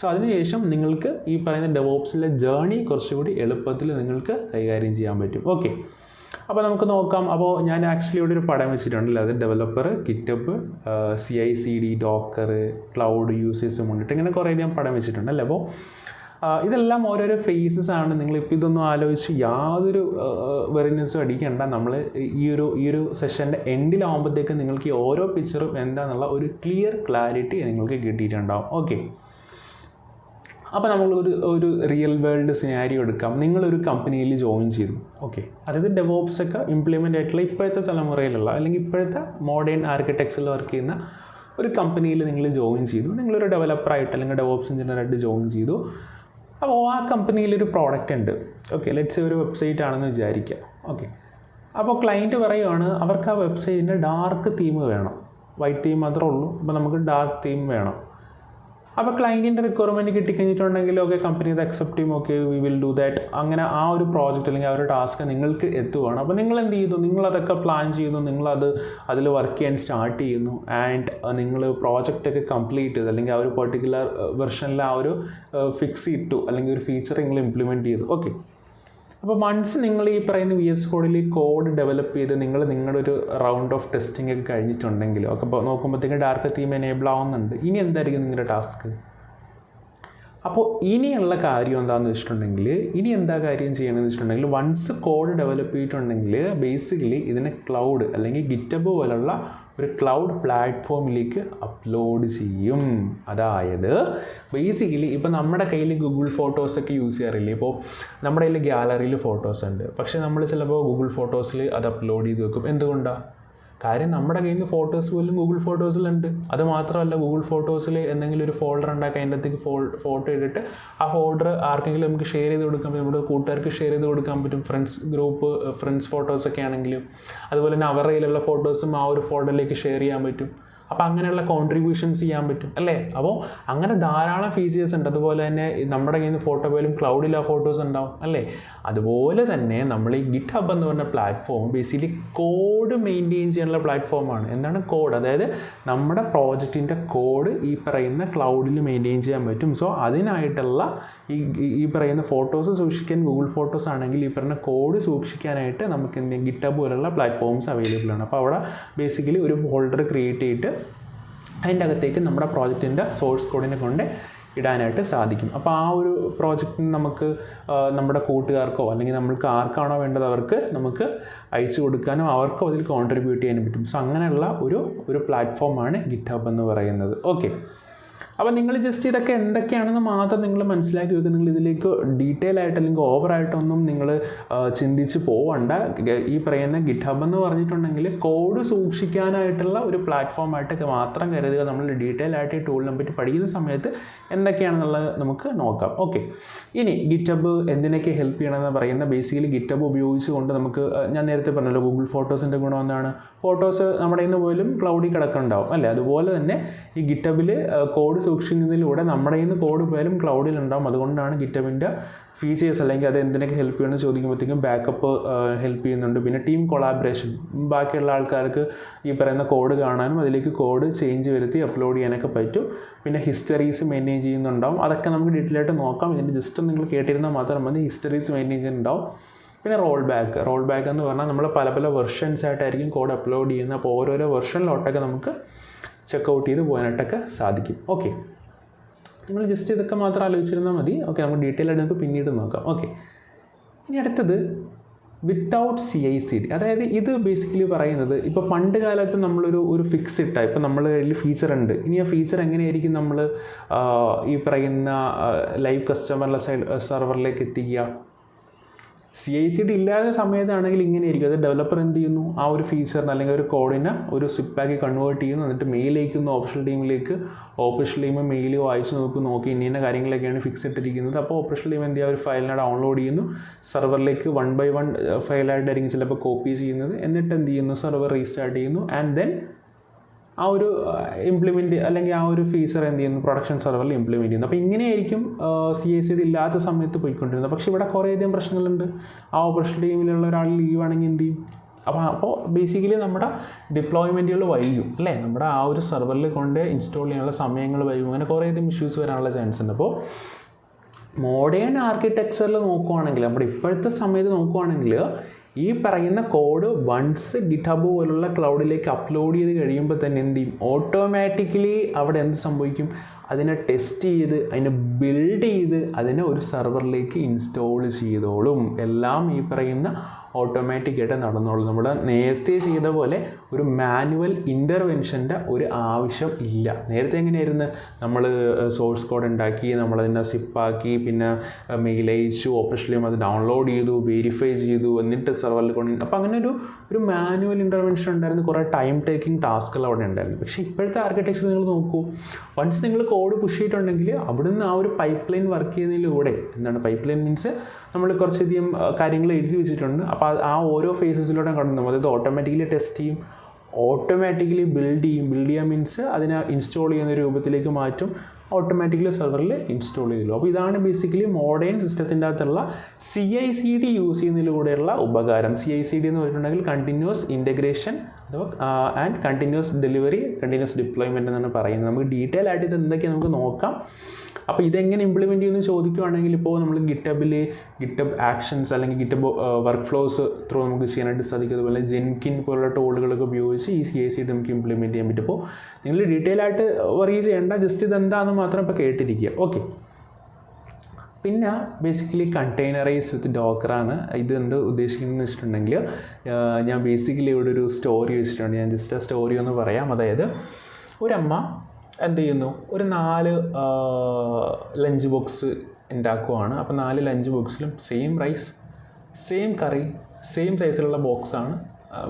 സോ അതിനുശേഷം നിങ്ങൾക്ക് ഈ പറയുന്ന ഡെവോപ്സിലെ ജേർണി കുറച്ചുകൂടി എളുപ്പത്തിൽ നിങ്ങൾക്ക് കൈകാര്യം ചെയ്യാൻ പറ്റും. ഓക്കെ, അപ്പോൾ നമുക്ക് നോക്കാം. അപ്പോൾ ഞാൻ ആക്ച്വലി ഇവിടെ ഒരു പടം വെച്ചിട്ടുണ്ടല്ലോ, അത് developer, GitHub, CI/CD, Docker, cloud users മുന്നിട്ട് ഇങ്ങനെ കുറേയധികം പടം വെച്ചിട്ടുണ്ടല്ലോ. അപ്പോൾ ഇതെല്ലാം ഓരോരോ ഫേസസ് ആണ്. നിങ്ങളിപ്പോൾ ഇതൊന്നും ആലോചിച്ച് യാതൊരു വെറിനെസ്സും അടിക്കേണ്ട. നമ്മൾ ഈ ഒരു സെഷൻ്റെ എൻഡിലാകുമ്പോഴത്തേക്ക് നിങ്ങൾക്ക് ഈ ഓരോ പിക്ചറും എന്താണെന്നുള്ള ഒരു ക്ലിയർ ക്ലാരിറ്റി നിങ്ങൾക്ക് കിട്ടിയിട്ടുണ്ടാവും. ഓക്കെ, അപ്പോൾ നമ്മളൊരു റിയൽ വേൾഡ് സിനാരിയോ എടുക്കാം. നിങ്ങളൊരു കമ്പനിയിൽ ജോയിൻ ചെയ്തു. ഓക്കെ, അതായത് ഡെവോപ്സ് ഒക്കെ ഇംപ്ലിമെൻ്റ് ആയിട്ടുള്ള ഇപ്പോഴത്തെ തലമുറയിലുള്ള അല്ലെങ്കിൽ ഇപ്പോഴത്തെ മോഡേൺ ആർക്കിടെക്ചറിൽ വർക്ക് ചെയ്യുന്ന ഒരു കമ്പനിയിൽ നിങ്ങൾ ജോയിൻ ചെയ്തു. നിങ്ങളൊരു ഡെവലപ്പറായിട്ട് അല്ലെങ്കിൽ ഡെവോപ്സ് എഞ്ചിനീയറായിട്ട് ജോയിൻ ചെയ്തു. അപ്പോൾ ആ കമ്പനിയിലൊരു പ്രോഡക്റ്റ് ഉണ്ട്. ഓക്കെ, ലെറ്റ്സ് ഒരു വെബ്സൈറ്റ് ആണെന്ന് വിചാരിക്കുക. ഓക്കെ, അപ്പോൾ ക്ലയൻറ്റ് പറയുകയാണ് അവർക്ക് ആ വെബ്സൈറ്റിൻ്റെ ഡാർക്ക് തീം വേണം. വൈറ്റ് തീം മാത്രമേ ഉള്ളൂ, അപ്പോൾ നമുക്ക് ഡാർക്ക് തീം വേണം. അപ്പോൾ ക്ലയൻറ്റിൻ്റെ റിക്വയർമെൻറ്റ് കിട്ടിക്കഴിഞ്ഞിട്ടുണ്ടെങ്കിൽ ഓക്കെ, കമ്പനി അത് അക്സെപ്റ്റ് ചെയ്യും. Okay, we will do that. അങ്ങനെ ആ ഒരു പ്രോജക്റ്റ് അല്ലെങ്കിൽ ആ ഒരു ടാസ്ക് നിങ്ങൾക്ക് എത്തുകയാണ്. അപ്പോൾ നിങ്ങൾ എന്ത് ചെയ്തു, നിങ്ങളതൊക്കെ പ്ലാൻ ചെയ്യുന്നു, അതിൽ വർക്ക് ചെയ്യാൻ സ്റ്റാർട്ട് ചെയ്യുന്നു. ആൻഡ് നിങ്ങൾ പ്രോജക്റ്റൊക്കെ കംപ്ലീറ്റ് ചെയ്തു അല്ലെങ്കിൽ ആ ഒരു പെർട്ടിക്കുലർ വെർഷനിൽ ആ ഒരു ഫിക്സ് ഇട്ടു അല്ലെങ്കിൽ ഒരു ഫീച്ചർ നിങ്ങൾ ഇംപ്ലിമെൻറ്റ് ചെയ്തു. ഓക്കെ, അപ്പോൾ വൺസ് നിങ്ങൾ ഈ പറയുന്ന VS കോഡിൽ കോഡ് ഡെവലപ്പ് ചെയ്ത് നിങ്ങളുടെ ഒരു റൗണ്ട് ഓഫ് ടെസ്റ്റിംഗ് ഒക്കെ കഴിഞ്ഞിട്ടുണ്ടെങ്കിൽ ഒക്കെ അപ്പോൾ നോക്കുമ്പോഴത്തേക്ക് ഡാർക്ക് തീം എനേബിൾ ആവുന്നുണ്ട്. ഇനി എന്തായിരിക്കും നിങ്ങളുടെ ടാസ്ക്? അപ്പോൾ ഇനിയുള്ള കാര്യം എന്താണെന്ന് വെച്ചിട്ടുണ്ടെങ്കിൽ എന്താ കാര്യം ചെയ്യണമെന്ന് വെച്ചിട്ടുണ്ടെങ്കിൽ വൺസ് കോഡ് ഡെവലപ്പ് ചെയ്തിട്ടുണ്ടെങ്കിൽ ബേസിക്കലി ഇതിനെ ക്ലൗഡ് അല്ലെങ്കിൽ ഗിറ്റബ് പോലുള്ള ഒരു ക്ലൗഡ് പ്ലാറ്റ്ഫോമിലേക്ക് അപ്ലോഡ് ചെയ്യും. അതായത് ബേസിക്കലി ഇപ്പോൾ നമ്മുടെ കയ്യിൽ ഗൂഗിൾ ഫോട്ടോസൊക്കെ യൂസ് ചെയ്യാറില്ലേ. ഇപ്പോൾ നമ്മുടെ കയ്യിൽ ഗ്യാലറിയിൽ ഫോട്ടോസ് ഉണ്ട്, പക്ഷേ നമ്മൾ ചിലപ്പോൾ ഗൂഗിൾ ഫോട്ടോസിൽ അത് അപ്ലോഡ് ചെയ്ത് വെക്കും. എന്തുകൊണ്ടാണ്? കാര്യം നമ്മുടെ കയ്യിൽ നിന്ന് ഫോട്ടോസ് പോലും ഗൂഗിൾ ഫോട്ടോസിലുണ്ട്. അത് മാത്രമല്ല, ഗൂഗിൾ ഫോട്ടോസിൽ എന്തെങ്കിലും ഒരു ഫോൾഡർ ഉണ്ടാക്കി അതിൻ്റെ അകത്തേക്ക് ഫോട്ടോ ഇട്ടിട്ട് ആ ഫോൾഡർ ആർക്കെങ്കിലും നമുക്ക് ഷെയർ ചെയ്ത് കൊടുക്കാൻ പറ്റും. നമ്മുടെ കൂട്ടുകാർക്ക് ഷെയർ ചെയ്ത് കൊടുക്കാൻ പറ്റും. ഫ്രണ്ട്സ് ഫോട്ടോസൊക്കെ ആണെങ്കിലും അതുപോലെ തന്നെ അവരുടെ കയ്യിലുള്ള ഫോട്ടോസും ആ ഒരു ഫോൾഡറിലേക്ക് ഷെയർ ചെയ്യാൻ പറ്റും. അപ്പോൾ അങ്ങനെയുള്ള കോൺട്രിബ്യൂഷൻസ് ചെയ്യാൻ പറ്റും അല്ലേ. അപ്പോൾ അങ്ങനെ ധാരാളം ഫീച്ചേഴ്സ് ഉണ്ട്. അതുപോലെ തന്നെ നമ്മുടെ കയ്യിൽ നിന്ന് ഫോട്ടോ പോലും ക്ലൗഡിൽ ആ ഫോട്ടോസ് ഉണ്ടാവും അല്ലേ. അതുപോലെ തന്നെ നമ്മൾ ഈ ഗിറ്റ് ഹബ് എന്ന് പറഞ്ഞ പ്ലാറ്റ്ഫോം ബേസിക്കലി കോഡ് മെയിൻറ്റെയിൻ ചെയ്യാനുള്ള പ്ലാറ്റ്ഫോമാണ്. എന്താണ് കോഡ്? അതായത് നമ്മുടെ പ്രോജക്റ്റിൻ്റെ കോഡ് ഈ പറയുന്ന ക്ലൗഡിൽ മെയിൻറ്റെയിൻ ചെയ്യാൻ പറ്റും. സോ അതിനായിട്ടുള്ള ഈ പറയുന്ന ഫോട്ടോസ് സൂക്ഷിക്കാൻ ഗൂഗിൾ ഫോട്ടോസ് ആണെങ്കിൽ ഈ പറയുന്ന കോഡ് സൂക്ഷിക്കാനായിട്ട് നമുക്ക് ഗിറ്റ് ഹബ് പോലുള്ള പ്ലാറ്റ്ഫോംസ് അവൈലബിൾ ആണ്. അപ്പോൾ അവിടെ ബേസിക്കലി ഒരു ഫോൾഡർ ക്രിയേറ്റ് ചെയ്തിട്ട് അതിൻ്റെ അകത്തേക്ക് നമ്മുടെ പ്രോജക്റ്റിൻ്റെ സോഴ്സ് കോഡിനെ കൊണ്ട് ഇടാനായിട്ട് സാധിക്കും. അപ്പോൾ ആ ഒരു പ്രോജക്റ്റിന് നമുക്ക് നമ്മുടെ കൂട്ടുകാർക്കോ അല്ലെങ്കിൽ നമ്മൾക്ക് ആർക്കാണോ വേണ്ടത് അവർക്ക് നമുക്ക് അയച്ചു കൊടുക്കാനും അവർക്കും അതിൽ കോൺട്രിബ്യൂട്ട് ചെയ്യാനും പറ്റും. സോ അങ്ങനെയുള്ള ഒരു പ്ലാറ്റ്ഫോമാണ് ഗിറ്റ് ഹബ് എന്ന് പറയുന്നത്. ഓക്കെ, അപ്പോൾ നിങ്ങൾ ജസ്റ്റ് ഇതൊക്കെ എന്തൊക്കെയാണെന്ന് മാത്രം നിങ്ങൾ മനസ്സിലാക്കി വെക്കുക. നിങ്ങൾ ഇതിലേക്ക് ഡീറ്റെയിൽ ആയിട്ട് അല്ലെങ്കിൽ ഓവറായിട്ടൊന്നും നിങ്ങൾ ചിന്തിച്ച് പോവണ്ട. ഈ പറയുന്ന ഗിറ്റ് ഹബ് എന്ന് പറഞ്ഞിട്ടുണ്ടെങ്കിൽ കോഡ് സൂക്ഷിക്കാനായിട്ടുള്ള ഒരു പ്ലാറ്റ്ഫോമായിട്ടൊക്കെ മാത്രം കരുതുക. നമ്മൾ ഡീറ്റെയിൽ ആയിട്ട് ഈ ടൂളിനെ പറ്റി പഠിക്കുന്ന സമയത്ത് എന്തൊക്കെയാണെന്നുള്ളത് നമുക്ക് നോക്കാം. ഓക്കെ, ഇനി ഗിറ്റ് ഹബ് എന്തിനൊക്കെ ഹെൽപ്പ് ചെയ്യണമെന്ന് പറയുന്ന ബേസിക്കലി ഗിറ്റ് ഹബ് ഉപയോഗിച്ചുകൊണ്ട് നമുക്ക് ഞാൻ നേരത്തെ പറഞ്ഞല്ലോ ഗൂഗിൾ ഫോട്ടോസിൻ്റെ ഗുണം എന്താണ്? ഫോട്ടോസ് നമ്മുടെ ഇന്ന് പോലും ക്ലൗഡിൽ കിടക്കുന്നുണ്ടാവും അല്ലേ. അതുപോലെ തന്നെ ഈ ഗിറ്റ് ഹബിൽ കോഡ് സൂക്ഷിക്കുന്നതിലൂടെ നമ്മുടെ കയ്യിൽ നിന്ന് കോഡ് പോയാലും ക്ലൗഡിലുണ്ടാവും. അതുകൊണ്ടാണ് ഗിറ്റബിൻ്റെ ഫീച്ചേഴ്സ് അല്ലെങ്കിൽ അത് എന്തിനൊക്കെ ഹെൽപ്പ് ചെയ്യുമെന്ന് ചോദിക്കുമ്പോഴത്തേക്കും ബാക്കപ്പ് ഹെൽപ്പ് ചെയ്യുന്നുണ്ട്. പിന്നെ ടീം കൊളാബറേഷൻ, ബാക്കിയുള്ള ആൾക്കാർക്ക് ഈ പറയുന്ന കോഡ് കാണാനും അതിലേക്ക് കോഡ് ചേഞ്ച് വരുത്തി അപ്ലോഡ് ചെയ്യാനൊക്കെ പറ്റും. പിന്നെ ഹിസ്റ്ററീസ് മെയിൻറ്റെയിൻ ചെയ്യുന്നുണ്ടാവും. അതൊക്കെ നമുക്ക് ഡീറ്റെയിൽ ആയിട്ട് നോക്കാം. ഇതിൻ്റെ ജസ്റ്റ് നിങ്ങൾ കേട്ടിരുന്നാൽ മാത്രം മതി. ഹിസ്റ്ററീസ് മെയിൻറ്റെയിൻ ചെയ്യുന്നുണ്ടാവും. പിന്നെ റോൾ ബാക്ക് എന്ന് പറഞ്ഞാൽ നമ്മൾ പല വെർഷൻസ് ആയിട്ടായിരിക്കും കോഡ് അപ്ലോഡ് ചെയ്യുന്നത്. അപ്പോൾ ഓരോരോ വെർഷനിലോട്ടൊക്കെ നമുക്ക് ചെക്കൗട്ട് ചെയ്ത് പോകാനായിട്ടൊക്കെ സാധിക്കും. ഓക്കെ, നമ്മൾ ജസ്റ്റ് ഇതൊക്കെ മാത്രം ആലോചിച്ചിരുന്നാൽ മതി. ഓക്കെ, നമുക്ക് ഡീറ്റെയിൽ ആയിട്ട് നമുക്ക് പിന്നീട് നോക്കാം. ഓക്കെ, ഇനി അടുത്തത് വിത്തൗട്ട് CI/CD. അതായത് ഇത് ബേസിക്കലി പറയുന്നത് ഇപ്പോൾ പണ്ട് കാലത്ത് നമ്മളൊരു ഫിക്സ് ഇട്ടാൽ ഇപ്പോൾ നമ്മൾ അതിൽ ഫീച്ചർ ഉണ്ട്. ഇനി ആ ഫീച്ചർ എങ്ങനെയായിരിക്കും നമ്മൾ ഈ പറയുന്ന ലൈവ് കസ്റ്റമർ സെർവറിലേക്ക് എത്തിക്കുക? CI/CD ഇല്ലാത്ത സമയത്താണെങ്കിൽ ഇങ്ങനെയായിരിക്കും. അത് ഡെവലപ്പർ എന്ത് ചെയ്യുന്നു, ആ ഒരു ഫീച്ചറിന് അല്ലെങ്കിൽ ഒരു കോഡിനെ ഒരു സിപ്പാക്കി കൺവേർട്ട് ചെയ്യുന്നു, എന്നിട്ട് മെയിൽ അയക്കുന്നു ഓപ്പറേഷണൽ ടീമിലേക്ക്. ഓപ്പറേഷണൽ ടീം മെയിൽ വായിച്ച് നോക്കി ഇന്ന കാര്യങ്ങളൊക്കെയാണ് ഫിക്സ് ഇട്ടിരിക്കുന്നത്. അപ്പോൾ ഓപ്പറേഷണൽ ടീം എന്ത് ചെയ്യുക, ഒരു ഫയലിനെ ഡൗൺലോഡ് ചെയ്യുന്നു, സെർവറിലേക്ക് 1 by 1 ഫയലായിട്ടായിരിക്കും ചിലപ്പോൾ കോപ്പി ചെയ്യുന്നത്. എന്നിട്ട് എന്ത് ചെയ്യുന്നു, സെർവർ റീസ്റ്റാർട്ട് ചെയ്യുന്നു. ആൻഡ് ദെൻ ആ ഒരു ഇംപ്ലിമെൻറ്റ് അല്ലെങ്കിൽ ആ ഒരു ഫീച്ചർ എന്ത് ചെയ്യുന്നു, പ്രൊഡക്ഷൻ സെർവറിൽ ഇംപ്ലിമെൻറ്റ് ചെയ്യുന്നു. അപ്പോൾ ഇങ്ങനെയായിരിക്കും CI/CD ഇല്ലാത്ത സമയത്ത് പോയിക്കൊണ്ടിരുന്നത്. പക്ഷേ ഇവിടെ കുറേയധികം പ്രശ്നങ്ങളുണ്ട്. ആ ഓപ്പറേഷൻ ടീമിലുള്ള ഒരാൾ ലീവ് ആണെങ്കിൽ എന്ത് ചെയ്യും? അപ്പോൾ ബേസിക്കലി നമ്മുടെ ഡിപ്ലോയ്മെൻറ്റുകൾ വൈകും അല്ലേ, നമ്മുടെ ആ ഒരു സെർവറിൽ കൊണ്ട് ഇൻസ്റ്റാൾ ചെയ്യാനുള്ള സമയങ്ങൾ വൈകും. അങ്ങനെ കുറേയധികം ഇഷ്യൂസ് വരാനുള്ള ചാൻസ് ഉണ്ട്. അപ്പോൾ മോഡേൺ ആർക്കിടെക്ചറിൽ നോക്കുവാണെങ്കിൽ, നമ്മുടെ ഇപ്പോഴത്തെ സമയത്ത് നോക്കുവാണെങ്കിൽ ഈ പറയുന്ന കോഡ് വൺസ് ഗിറ്റ്ഹബ് പോലുള്ള ക്ലൗഡിലേക്ക് അപ്ലോഡ് ചെയ്ത് കഴിയുമ്പോൾ തന്നെ എന്ത് ചെയ്യും, ഓട്ടോമാറ്റിക്കലി അവിടെ എന്ത് സംഭവിക്കും, അതിനെ ടെസ്റ്റ് ചെയ്ത് അതിനെ ബിൽഡ് ചെയ്ത് അതിനെ ഒരു സെർവറിലേക്ക് ഇൻസ്റ്റാൾ ചെയ്തോളും. എല്ലാം ഈ പറയുന്ന ഓട്ടോമാറ്റിക്കായിട്ട് നടന്നോളും. നമ്മൾ നേരത്തെ ചെയ്ത പോലെ ഒരു മാനുവൽ ഇൻ്റർവെൻഷൻ്റെ ഒരു ആവശ്യം ഇല്ല. നേരത്തെ എങ്ങനെയായിരുന്നു, നമ്മൾ സോഴ്സ് കോഡ് ഉണ്ടാക്കി, നമ്മളതിനെ സിപ്പാക്കി, പിന്നെ മെയിൽ അയച്ചു, ഓപ്പറേഷനിലും അത് ഡൗൺലോഡ് ചെയ്തു, വെരിഫൈ ചെയ്തു, എന്നിട്ട് സെർവറിൽ കൊണ്ട്. അപ്പോൾ അങ്ങനെ ഒരു മാനുവൽ ഇൻ്റർവെൻഷൻ ഉണ്ടായിരുന്നു. കുറേ ടൈം ടേക്കിംഗ് ടാസ്കുകൾ അവിടെ ഉണ്ടായിരുന്നു. പക്ഷേ ഇപ്പോഴത്തെ ആർക്കിടെക്ചർ നിങ്ങൾ നോക്കൂ, വൺസ് നിങ്ങൾ കോഡ് പുഷ് ചെയ്തിട്ടുണ്ടെങ്കിൽ അവിടുന്ന് ആ ഒരു പൈപ്പ് ലൈൻ വർക്ക് ചെയ്യുന്നതിലൂടെ, എന്താണ് പൈപ്പ് ലൈൻ മീൻസ്, നമ്മൾ കുറച്ചധികം കാര്യങ്ങൾ എഴുതി വെച്ചിട്ടുണ്ട്. അപ്പോൾ ആ ഓരോ ഫേസസിലൂടെ കടന്നു, അതായത് ഓട്ടോമാറ്റിക്കലി ടെസ്റ്റ് ചെയ്യും, ഓട്ടോമാറ്റിക്കലി ബിൽഡ് ചെയ്യാൻ മീൻസ് അതിനെ ഇൻസ്റ്റാൾ ചെയ്യുന്ന രൂപത്തിലേക്ക് മാറ്റും, ഓട്ടോമാറ്റിക്കലി സെർവറിൽ ഇൻസ്റ്റാൾ ചെയ്യുള്ളൂ. അപ്പോൾ ഇതാണ് ബേസിക്കലി മോഡേൺ സിസ്റ്റത്തിൻ്റെ അകത്തുള്ള CI/CD യൂസ് ചെയ്യുന്നതിലൂടെയുള്ള ഉപകാരം. CI/CD എന്ന് പറഞ്ഞിട്ടുണ്ടെങ്കിൽ continuous integration and continuous delivery, continuous deployment എന്നാണ് പറയുന്നത്. നമുക്ക് ഡീറ്റെയിൽ ആയിട്ട് ഇത് എന്തൊക്കെയാണ് നമുക്ക് നോക്കാം. അപ്പോൾ ഇതെങ്ങനെ ഇംപ്ലിമെൻറ്റ് ചെയ്യുമെന്ന് ചോദിക്കുകയാണെങ്കിൽ, ഇപ്പോൾ നമ്മൾ ഗിറ്റബ് ആക്ഷൻസ് അല്ലെങ്കിൽ ഗിറ്റബ് വർക്ക് ഫ്ലോസ് ത്രൂ നമുക്ക് ചെയ്യാനായിട്ട് സാധിക്കും. അതുപോലെ ജെൻകിൻ പോലുള്ള ടൂളുകളൊക്കെ ഉപയോഗിച്ച് ഈ CI/CD നമുക്ക് ഇംപ്ലിമെൻറ്റ് ചെയ്യാൻ പറ്റും. അപ്പോൾ നിങ്ങൾ ഡീറ്റെയിൽ ആയിട്ട് വറി ചെയ്യേണ്ട, ജസ്റ്റ് ഇതെന്താണെന്ന് മാത്രം ഇപ്പോൾ കേട്ടിരിക്കുക. ഓക്കെ, പിന്നെ ബേസിക്കലി കണ്ടെയ്നറൈസ് വിത്ത് ഡോക്കറാണ്. ഇത് എന്ത് ഉദ്ദേശിക്കുന്നതെന്ന് വെച്ചിട്ടുണ്ടെങ്കിൽ, ഞാൻ ബേസിക്കലി ഇവിടെ ഒരു സ്റ്റോറി വെച്ചിട്ടുണ്ട്. ഞാൻ ജസ്റ്റ് ആ സ്റ്റോറി ഒന്ന് പറയാം. അതായത് ഒരമ്മ എന്ത് ചെയ്യുന്നു, ഒരു 4 ലഞ്ച് ബോക്സ് ഉണ്ടാക്കുവാണ്. അപ്പോൾ 4 ലഞ്ച് ബോക്സിലും സെയിം റൈസ്, സെയിം കറി, സെയിം സൈസിലുള്ള ബോക്സാണ്.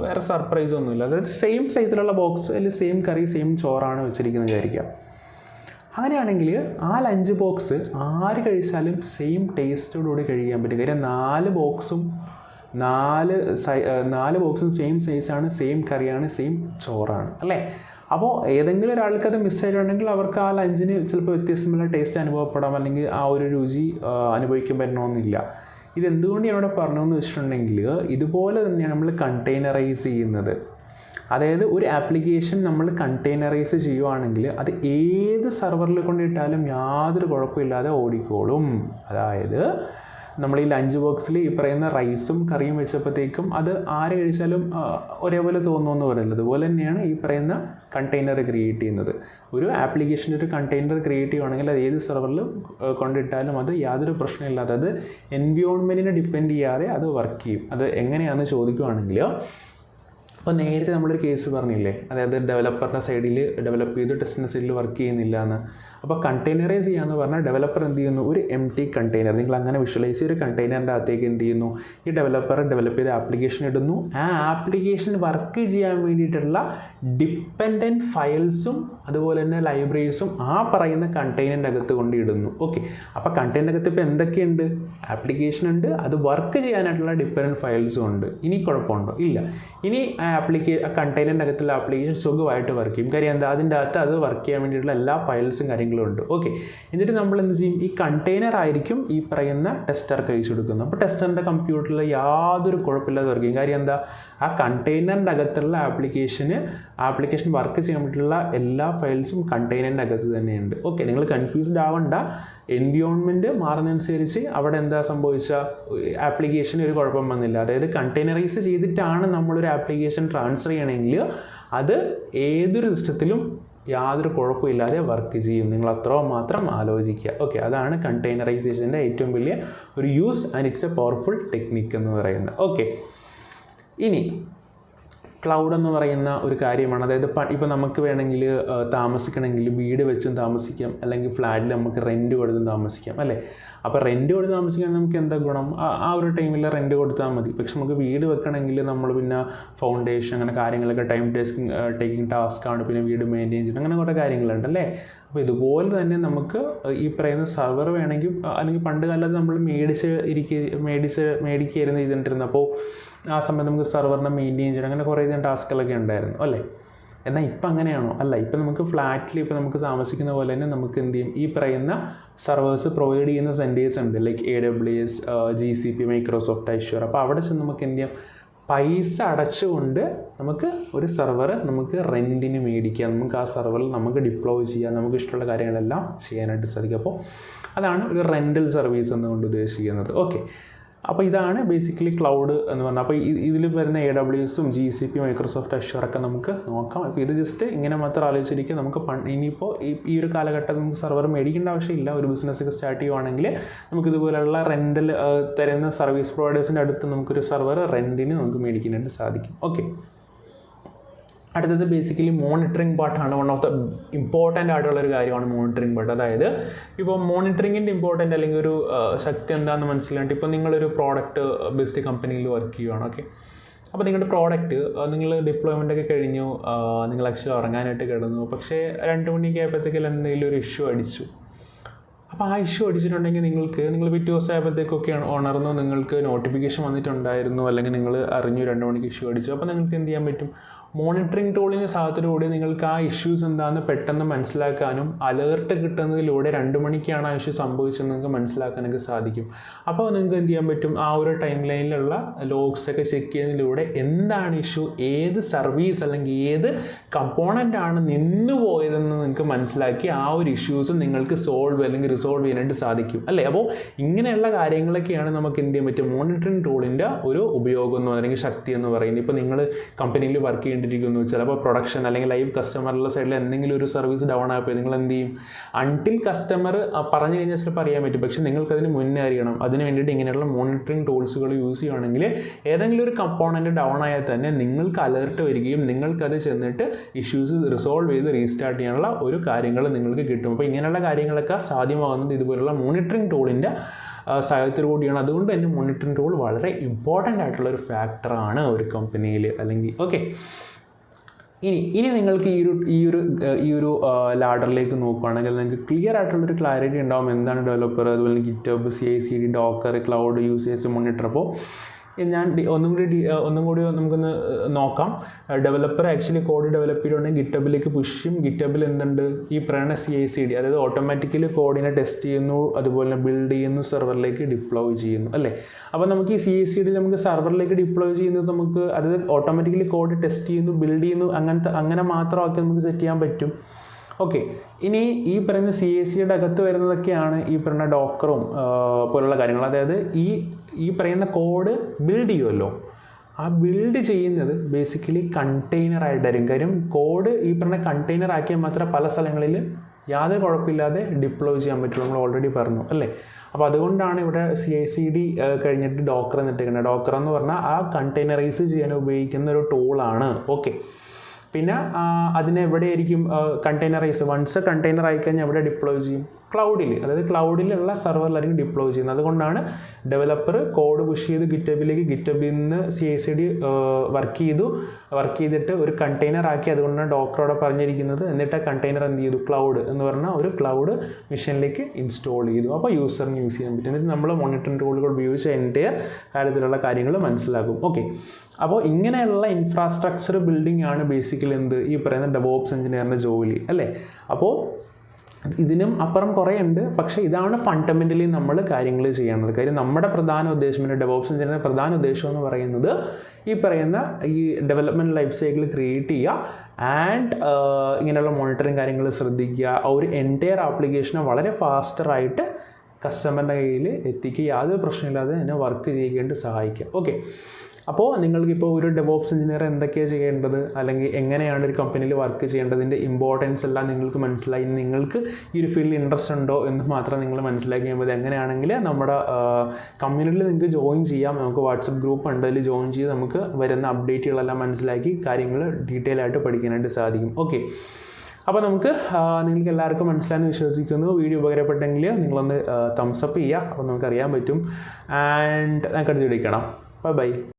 വേറെ സർപ്രൈസ് ഒന്നുമില്ല. അതായത് സെയിം സൈസിലുള്ള ബോക്സ്, അല്ലെങ്കിൽ സെയിം കറി, സെയിം ചോറാണ് വെച്ചിരിക്കുന്നത് വിചാരിക്കുക. അങ്ങനെയാണെങ്കിൽ ആ ലഞ്ച് ബോക്സ് ആര് കഴിച്ചാലും സെയിം ടേസ്റ്റോടുകൂടി കഴിക്കാൻ പറ്റും. കാര്യം 4 ബോക്സും സെയിം സൈസാണ്, സെയിം കറിയാണ്, സെയിം ചോറാണ് അല്ലേ. അപ്പോൾ ഏതെങ്കിലും ഒരാൾക്ക് അത് മിസ്സായിട്ടുണ്ടെങ്കിൽ അവർക്ക് ആ ലഞ്ചിന് ചിലപ്പോൾ വ്യത്യസ്തമായ ടേസ്റ്റ് അനുഭവപ്പെടാം, അല്ലെങ്കിൽ ആ ഒരു രുചി അനുഭവിക്കാൻ പറ്റണമെന്നില്ല. ഇതെന്തുകൊണ്ട് ഞാൻ ഇവിടെ പറഞ്ഞതെന്ന് വെച്ചിട്ടുണ്ടെങ്കിൽ, ഇതുപോലെ തന്നെയാണ് നമ്മൾ കണ്ടെയ്നറൈസ് ചെയ്യുന്നത്. അതായത് ഒരു ആപ്ലിക്കേഷൻ നമ്മൾ കണ്ടെയ്നറൈസ് ചെയ്യുവാണെങ്കിൽ അത് ഏത് സെർവറിൽ കൊണ്ടിട്ടാലും യാതൊരു കുഴപ്പമില്ലാതെ ഓടിക്കോളും. അതായത് നമ്മൾ ഈ ലഞ്ച് ബോക്സിൽ ഈ പറയുന്ന റൈസും കറിയും വെച്ചപ്പോഴത്തേക്കും അത് ആര് കഴിച്ചാലും ഒരേപോലെ തോന്നുമെന്ന് പറയുന്നത്. അതുപോലെ തന്നെയാണ് ഈ പറയുന്ന കണ്ടെയ്നർ ക്രിയേറ്റ് ചെയ്യുന്നത്. ഒരു ആപ്ലിക്കേഷൻ്റെ ഒരു കണ്ടെയ്നർ ക്രിയേറ്റ് ചെയ്യുകയാണെങ്കിൽ അത് ഏത് സെർവറിൽ കൊണ്ടിട്ടാലും അത് യാതൊരു പ്രശ്നമില്ലാതെ, അത് എൻവയോൺമെൻറ്റിനെ ഡിപ്പെൻഡ് ചെയ്യാതെ അത് വർക്ക് ചെയ്യും. അത് എങ്ങനെയാണെന്ന് ചോദിക്കുകയാണെങ്കിൽ, അപ്പോൾ നേരത്തെ നമ്മളൊരു കേസ് പറഞ്ഞില്ലേ, അതായത് ഡെവലപ്പറിൻ്റെ സൈഡിൽ ഡെവലപ്പ് ചെയ്ത് ടെസ്റ്റിൻ്റെ സൈഡിൽ വർക്ക് ചെയ്യുന്നില്ല എന്ന്. അപ്പോൾ കണ്ടെയ്നറൈസ് ചെയ്യാന്ന് പറഞ്ഞാൽ ഡെവലപ്പർ എന്ത് ചെയ്യുന്നു, ഒരു എംപ്റ്റി കണ്ടെയ്നർ, നിങ്ങൾ അങ്ങനെ വിഷ്വലൈസ് ചെയ്ത കണ്ടെയ്നറിൻ്റെ അകത്തേക്ക് എന്ത് ചെയ്യുന്നു, ഈ ഡെവലപ്പർ ഡെവലപ്പ് ചെയ്ത ആപ്ലിക്കേഷൻ ഇടുന്നു. ആ ആപ്ലിക്കേഷൻ വർക്ക് ചെയ്യാൻ വേണ്ടിയിട്ടുള്ള ഡിപ്പെൻഡൻറ്റ് ഫയൽസും അതുപോലെ തന്നെ ലൈബ്രറീസും ആ പറയുന്ന കണ്ടെയ്നറിൻ്റെ അകത്ത് കൊണ്ട് ഇടുന്നു. ഓക്കെ, അപ്പോൾ കണ്ടെയ്നറിൻ്റെ അകത്ത് ഇപ്പോൾ എന്തൊക്കെയുണ്ട്, ആപ്ലിക്കേഷൻ ഉണ്ട്, അത് വർക്ക് ചെയ്യാനായിട്ടുള്ള ഡിപ്പെൻഡൻറ്റ് ഫയൽസും ഉണ്ട്. ഇനി കുഴപ്പമുണ്ടോ? ഇല്ല. ഇനി ആ കണ്ടെയ്നറിൻ്റെ അകത്തുള്ള ആപ്ലിക്കേഷൻ സുഖമായിട്ട് വർക്ക് ചെയ്യും. കാര്യം എന്താ, അതിൻ്റെ അകത്ത് അത് വർക്ക് ചെയ്യാൻ വേണ്ടിയിട്ടുള്ള എല്ലാ ഫയൽസും കാര്യങ്ങളും കാര്യങ്ങളും ഉണ്ട്. ഓക്കെ, എന്നിട്ട് നമ്മൾ എന്ത് ചെയ്യും, ഈ കണ്ടെയ്നർ ആയിരിക്കും ഈ പറയുന്ന ടെസ്റ്റർക്ക് അയച്ചു കൊടുക്കുന്നത്. അപ്പോൾ ടെസ്റ്ററിൻ്റെ കമ്പ്യൂട്ടറിൽ യാതൊരു കുഴപ്പമില്ലാതെ വർക്ക് ചെയ്യും. കാര്യം എന്താ, ആ കണ്ടെയ്നറിൻ്റെ അകത്തുള്ള ആപ്ലിക്കേഷൻ വർക്ക് ചെയ്യാൻ പറ്റുള്ള എല്ലാ ഫയൽസും കണ്ടെയ്നറിൻ്റെ അകത്ത് തന്നെയുണ്ട്. ഓക്കെ, നിങ്ങൾ കൺഫ്യൂസ്ഡ് ആവണ്ട. എൻവിയോൺമെൻറ്റ് മാറുന്നതനുസരിച്ച് അവിടെ എന്താ സംഭവിച്ച, ആപ്ലിക്കേഷന് ഒരു കുഴപ്പം വന്നില്ല. അതായത് കണ്ടെയ്നറൈസ് ചെയ്തിട്ടാണ് നമ്മളൊരു ആപ്ലിക്കേഷൻ ട്രാൻസ്ഫർ ചെയ്യണമെങ്കിൽ അത് ഏതൊരു സിസ്റ്റത്തിലും യാതൊരു കുഴപ്പമില്ലാതെ വർക്ക് ചെയ്യും. നിങ്ങൾ അത്രയും മാത്രം ആലോചിക്കുക. ഓക്കെ, അതാണ് കണ്ടെയ്നറൈസേഷൻ്റെ ഏറ്റവും വലിയ ഒരു use and it's A powerful technique എന്ന് പറയുന്നത്. ഓക്കെ, ഇനി ക്ലൗഡ് എന്ന് പറയുന്ന ഒരു കാര്യമാണ്. അതായത് ഇപ്പോൾ നമുക്ക് വേണമെങ്കിൽ താമസിക്കണമെങ്കിൽ വീട് വെച്ചും താമസിക്കാം, അല്ലെങ്കിൽ ഫ്ലാറ്റിൽ നമുക്ക് റെൻറ്റ് കൊടുത്തും താമസിക്കാം, അല്ലേ? അപ്പോൾ റെൻറ്റ് കൊടുത്ത് താമസിക്കാൻ നമുക്ക് എന്താ ഗുണം, ആ ഒരു ടൈമിൽ റെൻറ്റ് കൊടുത്താൽ മതി. പക്ഷെ നമുക്ക് വീട് വെക്കണമെങ്കിൽ നമ്മൾ പിന്നെ ഫൗണ്ടേഷൻ അങ്ങനെ കാര്യങ്ങളൊക്കെ ടേക്കിംഗ് ടാസ്ക്കാണ്. പിന്നെ വീട് മെയിൻറ്റെയിൻ ചെയ്യണം, അങ്ങനെ കുറേ കാര്യങ്ങളുണ്ടല്ലേ. അപ്പോൾ ഇതുപോലെ തന്നെ നമുക്ക് ഈ പറയുന്ന സർവർ വേണമെങ്കിൽ, അല്ലെങ്കിൽ പണ്ട് കാലത്ത് നമ്മൾ മേടിക്കായിരുന്നു ചെയ്തിട്ടിരുന്നത്. അപ്പോൾ ആ സമയത്ത് നമുക്ക് സർവറിനെ മെയിൻറ്റെയിൻ ചെയ്യണം, അങ്ങനെ കുറേ ടാസ്കുകളൊക്കെ ഉണ്ടായിരുന്നു, അല്ലേ? എന്നാൽ ഇപ്പം അങ്ങനെയാണോ? അല്ല, ഇപ്പം നമുക്ക് ഫ്ലാറ്റിൽ ഇപ്പോൾ നമുക്ക് താമസിക്കുന്ന പോലെ തന്നെ നമുക്ക് എന്ത് ചെയ്യും, ഈ പറയുന്ന സർവേഴ്സ് പ്രൊവൈഡ് ചെയ്യുന്ന സെൻറ്റേഴ്സ് ഉണ്ട്, like AWS, GCP, Microsoft assure. അപ്പോൾ അവിടെ ചെന്ന് നമുക്ക് എന്ത് ചെയ്യാം, പൈസ അടച്ചുകൊണ്ട് നമുക്ക് ഒരു സർവർ നമുക്ക് റെൻറ്റിന് മേടിക്കാം. നമുക്ക് ആ സർവറിൽ നമുക്ക് ഡിപ്ലോയ് ചെയ്യാം, നമുക്ക് ഇഷ്ടമുള്ള കാര്യങ്ങളെല്ലാം ചെയ്യാനായിട്ട് സാധിക്കും. അപ്പോൾ അതാണ് ഒരു റെൻ്റൽ സർവീസ് എന്നുകൊണ്ട് ഉദ്ദേശിക്കുന്നത്. ഓക്കെ, അപ്പോൾ ഇതാണ് ബേസിക്കലി ക്ലൗഡ് എന്ന് പറഞ്ഞാൽ. അപ്പോൾ ഇതിൽ വരുന്ന AWSഉം GCP, മൈക്രോസോഫ്റ്റ് അഷ്യൂറൊക്കെ നമുക്ക് നോക്കാം. അപ്പോൾ ഇത് ജസ്റ്റ് ഇങ്ങനെ മാത്രം ആലോചിച്ചിരിക്കുക. നമുക്ക് ഇനിയിപ്പോൾ ഈ ഒരു കാലഘട്ടത്തിൽ നമുക്ക് സർവർ മേടിക്കേണ്ട ആവശ്യമില്ല. ഒരു ബിസിനസ്സൊക്കെ സ്റ്റാർട്ട് ചെയ്യുവാണെങ്കിൽ നമുക്കിതുപോലെയുള്ള റെൻ്റൽ തരുന്ന സർവീസ് പ്രൊവൈഡേഴ്സിൻ്റെ അടുത്ത് നമുക്കൊരു സർവർ റെൻറ്റിന് നമുക്ക് മേടിക്കാനായിട്ട് സാധിക്കും. ഓക്കെ, അടുത്തത് ബേസിക്കലി മോണിറ്ററിങ് പാർട്ടാണ്. വൺ ഓഫ് ദ ഇമ്പോർട്ടൻ്റ് ആയിട്ടുള്ളൊരു കാര്യമാണ് മോണിറ്ററിങ് പാർട്ട്. അതായത് ഇപ്പോൾ മോണിറ്ററിങ്ങിൻ്റെ ഇമ്പോർട്ടൻ്റ് അല്ലെങ്കിൽ ഒരു ശക്തി എന്താണെന്ന് മനസ്സിലായിട്ട്, ഇപ്പോൾ നിങ്ങളൊരു പ്രോഡക്റ്റ് ബേസ്ഡ് കമ്പനിയിൽ വർക്ക് ചെയ്യുകയാണ്. ഓക്കെ, അപ്പോൾ നിങ്ങളുടെ പ്രോഡക്റ്റ് നിങ്ങൾ ഡിപ്ലോയ്മെൻ്റ് ഒക്കെ കഴിഞ്ഞു, നിങ്ങൾ ആക്ച്വലി ഉറങ്ങാനായിട്ട് കിടന്നു. പക്ഷേ 2 മണിയൊക്കെ ആയപ്പോഴത്തേക്കും എന്തെങ്കിലും ഒരു ഇഷ്യൂ അടിച്ചു. അപ്പോൾ ആ ഇഷ്യൂ അടിച്ചിട്ടുണ്ടെങ്കിൽ നിങ്ങൾ പിറ്റേ ദിവസം ആയപ്പോഴത്തേക്കൊക്കെ ഉണർന്നു, നിങ്ങൾക്ക് നോട്ടിഫിക്കേഷൻ വന്നിട്ടുണ്ടായിരുന്നു, അല്ലെങ്കിൽ നിങ്ങൾ അറിഞ്ഞു 2 മണിക്ക് ഇഷ്യൂ അടിച്ചു. അപ്പോൾ നിങ്ങൾക്ക് എന്ത് ചെയ്യാൻ പറ്റും, മോണിറ്ററിംഗ് ടൂളിൻ്റെ സഹായത്തോടുകൂടി നിങ്ങൾക്ക് ആ ഇഷ്യൂസ് എന്താണെന്ന് പെട്ടെന്ന് മനസ്സിലാക്കാനും അലേർട്ട് കിട്ടുന്നതിലൂടെ 2 മണിക്കാണ് ആ ഇഷ്യൂ സംഭവിച്ചതെന്ന് നിങ്ങൾക്ക് മനസ്സിലാക്കാനൊക്കെ സാധിക്കും. അപ്പോൾ നിങ്ങൾക്ക് എന്ത് ചെയ്യാൻ പറ്റും, ആ ഒരു ടൈം ലൈനിലുള്ള ലോഗ്സൊക്കെ ചെക്ക് ചെയ്യുന്നതിലൂടെ എന്താണ് ഇഷ്യൂ, ഏത് സർവീസ് അല്ലെങ്കിൽ ഏത് കമ്പോണൻ്റ് ആണ് നിന്ന് പോയതെന്ന് നിങ്ങൾക്ക് മനസ്സിലാക്കി ആ ഒരു ഇഷ്യൂസ് നിങ്ങൾക്ക് സോൾവ് അല്ലെങ്കിൽ റിസോൾവ് ചെയ്യാനായിട്ട് സാധിക്കും, അല്ലേ? അപ്പോൾ ഇങ്ങനെയുള്ള കാര്യങ്ങളൊക്കെയാണ് നമുക്ക് എന്ത് ചെയ്യാൻ പറ്റും, മോണിറ്ററിംഗ് ടൂളിൻ്റെ ഒരു ഉപയോഗം എന്ന് അല്ലെങ്കിൽ ശക്തി എന്ന് പറയുന്നത്. ഇപ്പോൾ നിങ്ങൾ കമ്പനിയിൽ വർക്ക് ചെയ്യേണ്ടിയിരിക്കുന്നു, ചിലപ്പോൾ പ്രൊഡക്ഷൻ അല്ലെങ്കിൽ ലൈവ് കസ്റ്റമറുടെ സൈഡിൽ എന്തെങ്കിലും ഒരു സർവീസ് ഡൗൺ ആയപ്പോൾ നിങ്ങൾ എന്ത് ചെയ്യും, അൺടിൽ കസ്റ്റമർ പറഞ്ഞു കഴിഞ്ഞാൽ ചിലപ്പോൾ അറിയാൻ പറ്റും. പക്ഷേ നിങ്ങൾക്കതിന് മുന്നേ അറിയണം. അതിന് വേണ്ടിയിട്ട് ഇങ്ങനെയുള്ള മോണിറ്ററിംഗ് ടൂൾസുകൾ യൂസ് ചെയ്യുകയാണെങ്കിൽ ഏതെങ്കിലും ഒരു കമ്പോണൻറ്റ് ഡൗൺ ആയാൽ തന്നെ നിങ്ങൾക്ക് അലേർട്ട് വരികയും നിങ്ങൾക്കത് ചെന്നിട്ട് ഇഷ്യൂസ് റിസോൾവ് ചെയ്ത് റീസ്റ്റാർട്ട് ചെയ്യാനുള്ള ഒരു കാര്യങ്ങൾ നിങ്ങൾക്ക് കിട്ടും. അപ്പോൾ ഇങ്ങനെയുള്ള കാര്യങ്ങളൊക്കെ സാധ്യമാകുന്നത് ഇതുപോലുള്ള മോണിറ്ററിംഗ് ടൂളിൻ്റെ സഹായത്തോടു കൂടിയാണ്. അതുകൊണ്ട് തന്നെ മോണിറ്ററിംഗ് ടൂൾ വളരെ ഇമ്പോർട്ടൻ്റ് ആയിട്ടുള്ളൊരു ഫാക്ടറാണ് ഒരു കമ്പനിയിൽ. അല്ലെങ്കിൽ ഓക്കെ, ഇനി നിങ്ങൾക്ക് ഈ ഒരു ലാഡറിലേക്ക് നോക്കുകയാണെങ്കിൽ നിങ്ങൾക്ക് ക്ലിയർ ആയിട്ടുള്ളൊരു ക്ലാരിറ്റി ഉണ്ടാവും എന്താണ് ഡെവലപ്പർ, അതുപോലെ GitHub, CI/CD, Docker, cloud users, monitor. അപ്പോൾ ഞാൻ ഒന്നും കൂടി നമുക്കൊന്ന് നോക്കാം. ഡെവലപ്പർ ആക്ച്വലി കോഡ് ഡെവലപ്പ് ചെയ്തിട്ടുണ്ടെങ്കിൽ ഗിറ്റബിലേക്ക് പുഷ് ചെയ്യും. ഗിറ്റബിൽ എന്തുണ്ട്, ഈ പറയുന്ന CI/CD, അതായത് ഓട്ടോമാറ്റിക്കലി കോഡിനെ ടെസ്റ്റ് ചെയ്യുന്നു, അതുപോലെ ബിൽഡ് ചെയ്യുന്നു, സെർവറിലേക്ക് ഡിപ്ലോയ് ചെയ്യുന്നു, അല്ലേ? അപ്പോൾ നമുക്ക് ഈ CI/CD നമുക്ക് സെർവറിലേക്ക് ഡിപ്ലോയ് ചെയ്യുന്നത് നമുക്ക് അതായത് ഓട്ടോമാറ്റിക്കലി കോഡ് ടെസ്റ്റ് ചെയ്യുന്നു, ബിൽഡ് ചെയ്യുന്നു, അങ്ങനെ മാത്രമാക്കി നമുക്ക് സെറ്റ് ചെയ്യാൻ പറ്റും. ഓക്കെ, ഇനി ഈ പറയുന്ന CI/CD അകത്ത് വരുന്നതൊക്കെയാണ് ഈ പറയുന്ന ഡോക്കറും പോലുള്ള കാര്യങ്ങൾ. അതായത് ഈ പറയുന്ന കോഡ് ബിൽഡ് ചെയ്യുമല്ലോ, ആ ബിൽഡ് ചെയ്യുന്നത് ബേസിക്കലി കണ്ടെയ്നറായിട്ടായിരിക്കും. കാര്യം കോഡ് ഈ പറഞ്ഞ കണ്ടെയ്നർ ആക്കിയാൽ മാത്രമേ പല സ്ഥലങ്ങളിൽ യാതൊരു കുഴപ്പമില്ലാതെ ഡിപ്ലോയ് ചെയ്യാൻ പറ്റുള്ളൂ. നമ്മൾ ഓൾറെഡി പറഞ്ഞു, അല്ലേ? അപ്പോൾ അതുകൊണ്ടാണ് ഇവിടെ CI/CD കഴിഞ്ഞിട്ട് ഡോക്കർ എന്നിട്ടിരിക്കുന്നത്. ഡോക്കർ എന്ന് പറഞ്ഞാൽ ആ കണ്ടെയ്നറൈസ് ചെയ്യാൻ ഉപയോഗിക്കുന്ന ഒരു ടൂളാണ്. ഓക്കെ, പിന്നെ അതിനെവിടെയായിരിക്കും കണ്ടെയ്നറൈസ്, വൺസ് കണ്ടെയ്നർ ആയിക്കഴിഞ്ഞാൽ എവിടെ ഡിപ്ലോയ് ചെയ്യും, ക്ലൗഡിൽ, അതായത് ക്ലൗഡിലുള്ള സെർവറിലായിരിക്കും ഡിപ്ലോയ് ചെയ്യുന്നത്. അതുകൊണ്ടാണ് ഡെവലപ്പർ കോഡ് പുഷ് ചെയ്ത് ഗിറ്റബിലേക്ക്, ഗിറ്റബിൽ നിന്ന് CI/CD വർക്ക് ചെയ്തിട്ട് ഒരു കണ്ടെയ്നർ ആക്കി. അതുകൊണ്ടാണ് ഡോക്കറോടെ പറഞ്ഞിരിക്കുന്നത്. എന്നിട്ട് ആ കണ്ടെയ്നർ എന്ത് ചെയ്തു, ക്ലൗഡ് എന്ന് പറഞ്ഞാൽ ഒരു ക്ലൗഡ് മെഷീനിലേക്ക് ഇൻസ്റ്റാൾ ചെയ്തു. അപ്പോൾ യൂസറിന് യൂസ് ചെയ്യാൻ പറ്റും. എന്നിട്ട് നമ്മൾ മോണിറ്ററിംഗ് ടൂളുകൾ ഉപയോഗിച്ച് എൻ്റെ കാര്യത്തിലുള്ള കാര്യങ്ങൾ മനസ്സിലാക്കും. ഓക്കെ, അപ്പോൾ ഇങ്ങനെയുള്ള ഇൻഫ്രാസ്ട്രക്ചർ ബിൽഡിംഗ് ആണ് ബേസിക്കലി ഈ പറയുന്ന DevOps എഞ്ചിനീയറിൻ്റെ ജോലി, അല്ലേ? അപ്പോൾ ഇതിനും അപ്പുറം കുറേ ഉണ്ട്. പക്ഷേ ഇതാണ് ഫണ്ടമെൻ്റലി നമ്മൾ കാര്യങ്ങൾ ചെയ്യേണ്ടത്. കാര്യം നമ്മുടെ പ്രധാന ഉദ്ദേശം, ഡെവോപ്സ് എഞ്ചിനീയറിൻ്റെ പ്രധാന ഉദ്ദേശം എന്ന് പറയുന്നത് ഈ പറയുന്ന ഈ ഡെവലപ്മെൻറ്റ് ലൈഫ് സൈക്കിൾ ക്രിയേറ്റ് ചെയ്യുക ആൻഡ് ഇങ്ങനെയുള്ള മോണിറ്ററിങ് കാര്യങ്ങൾ ശ്രദ്ധിക്കുക. ഒരു എൻറ്റയർ ആപ്ലിക്കേഷനെ വളരെ ഫാസ്റ്ററായിട്ട് കസ്റ്റമറിൻ്റെ കയ്യിൽ എത്തിക്കുക, യാതൊരു പ്രശ്നമില്ലാതെ തന്നെ വർക്ക് ചെയ്യിക്കേണ്ടി സഹായിക്കുക. ഓക്കെ, അപ്പോൾ നിങ്ങൾക്കിപ്പോൾ ഒരു ഡെവോപ്സ് എഞ്ചിനീയർ എന്തൊക്കെയാണ് ചെയ്യേണ്ടത്, അല്ലെങ്കിൽ എങ്ങനെയാണ് ഒരു കമ്പനിയിൽ വർക്ക് ചെയ്യേണ്ടതിൻ്റെ ഇമ്പോർട്ടൻസ് എല്ലാം നിങ്ങൾക്ക് മനസ്സിലായി. നിങ്ങൾക്ക് ഈ ഒരു ഫീൽഡിൽ ഇൻട്രസ്റ്റ് ഉണ്ടോ എന്ന് മാത്രം നിങ്ങൾ മനസ്സിലാക്കി കഴിയുമ്പോൾ എങ്ങനെയാണെങ്കിൽ നമ്മുടെ കമ്മ്യൂണിറ്റിയിൽ നിങ്ങൾക്ക് ജോയിൻ ചെയ്യാം. നമുക്ക് വാട്സപ്പ് ഗ്രൂപ്പ് ഉണ്ട്, അതിൽ ജോയിൻ ചെയ്ത് നമുക്ക് വരുന്ന അപ്ഡേറ്റുകളെല്ലാം മനസ്സിലാക്കി കാര്യങ്ങൾ ഡീറ്റെയിൽ ആയിട്ട് പഠിക്കാനായിട്ട് സാധിക്കും. ഓക്കെ, അപ്പോൾ നമുക്ക് നിങ്ങൾക്ക് എല്ലാവർക്കും മനസ്സിലായെന്ന് വിശ്വസിക്കുന്നു. വീഡിയോ ഉപകാരപ്പെട്ടെങ്കിൽ നിങ്ങളൊന്ന് തംസപ്പ് ചെയ്യുക, അപ്പോൾ നമുക്കറിയാൻ പറ്റും. ആൻഡ് നമുക്ക് അടുത്ത് വിളിക്കണം. ബൈ.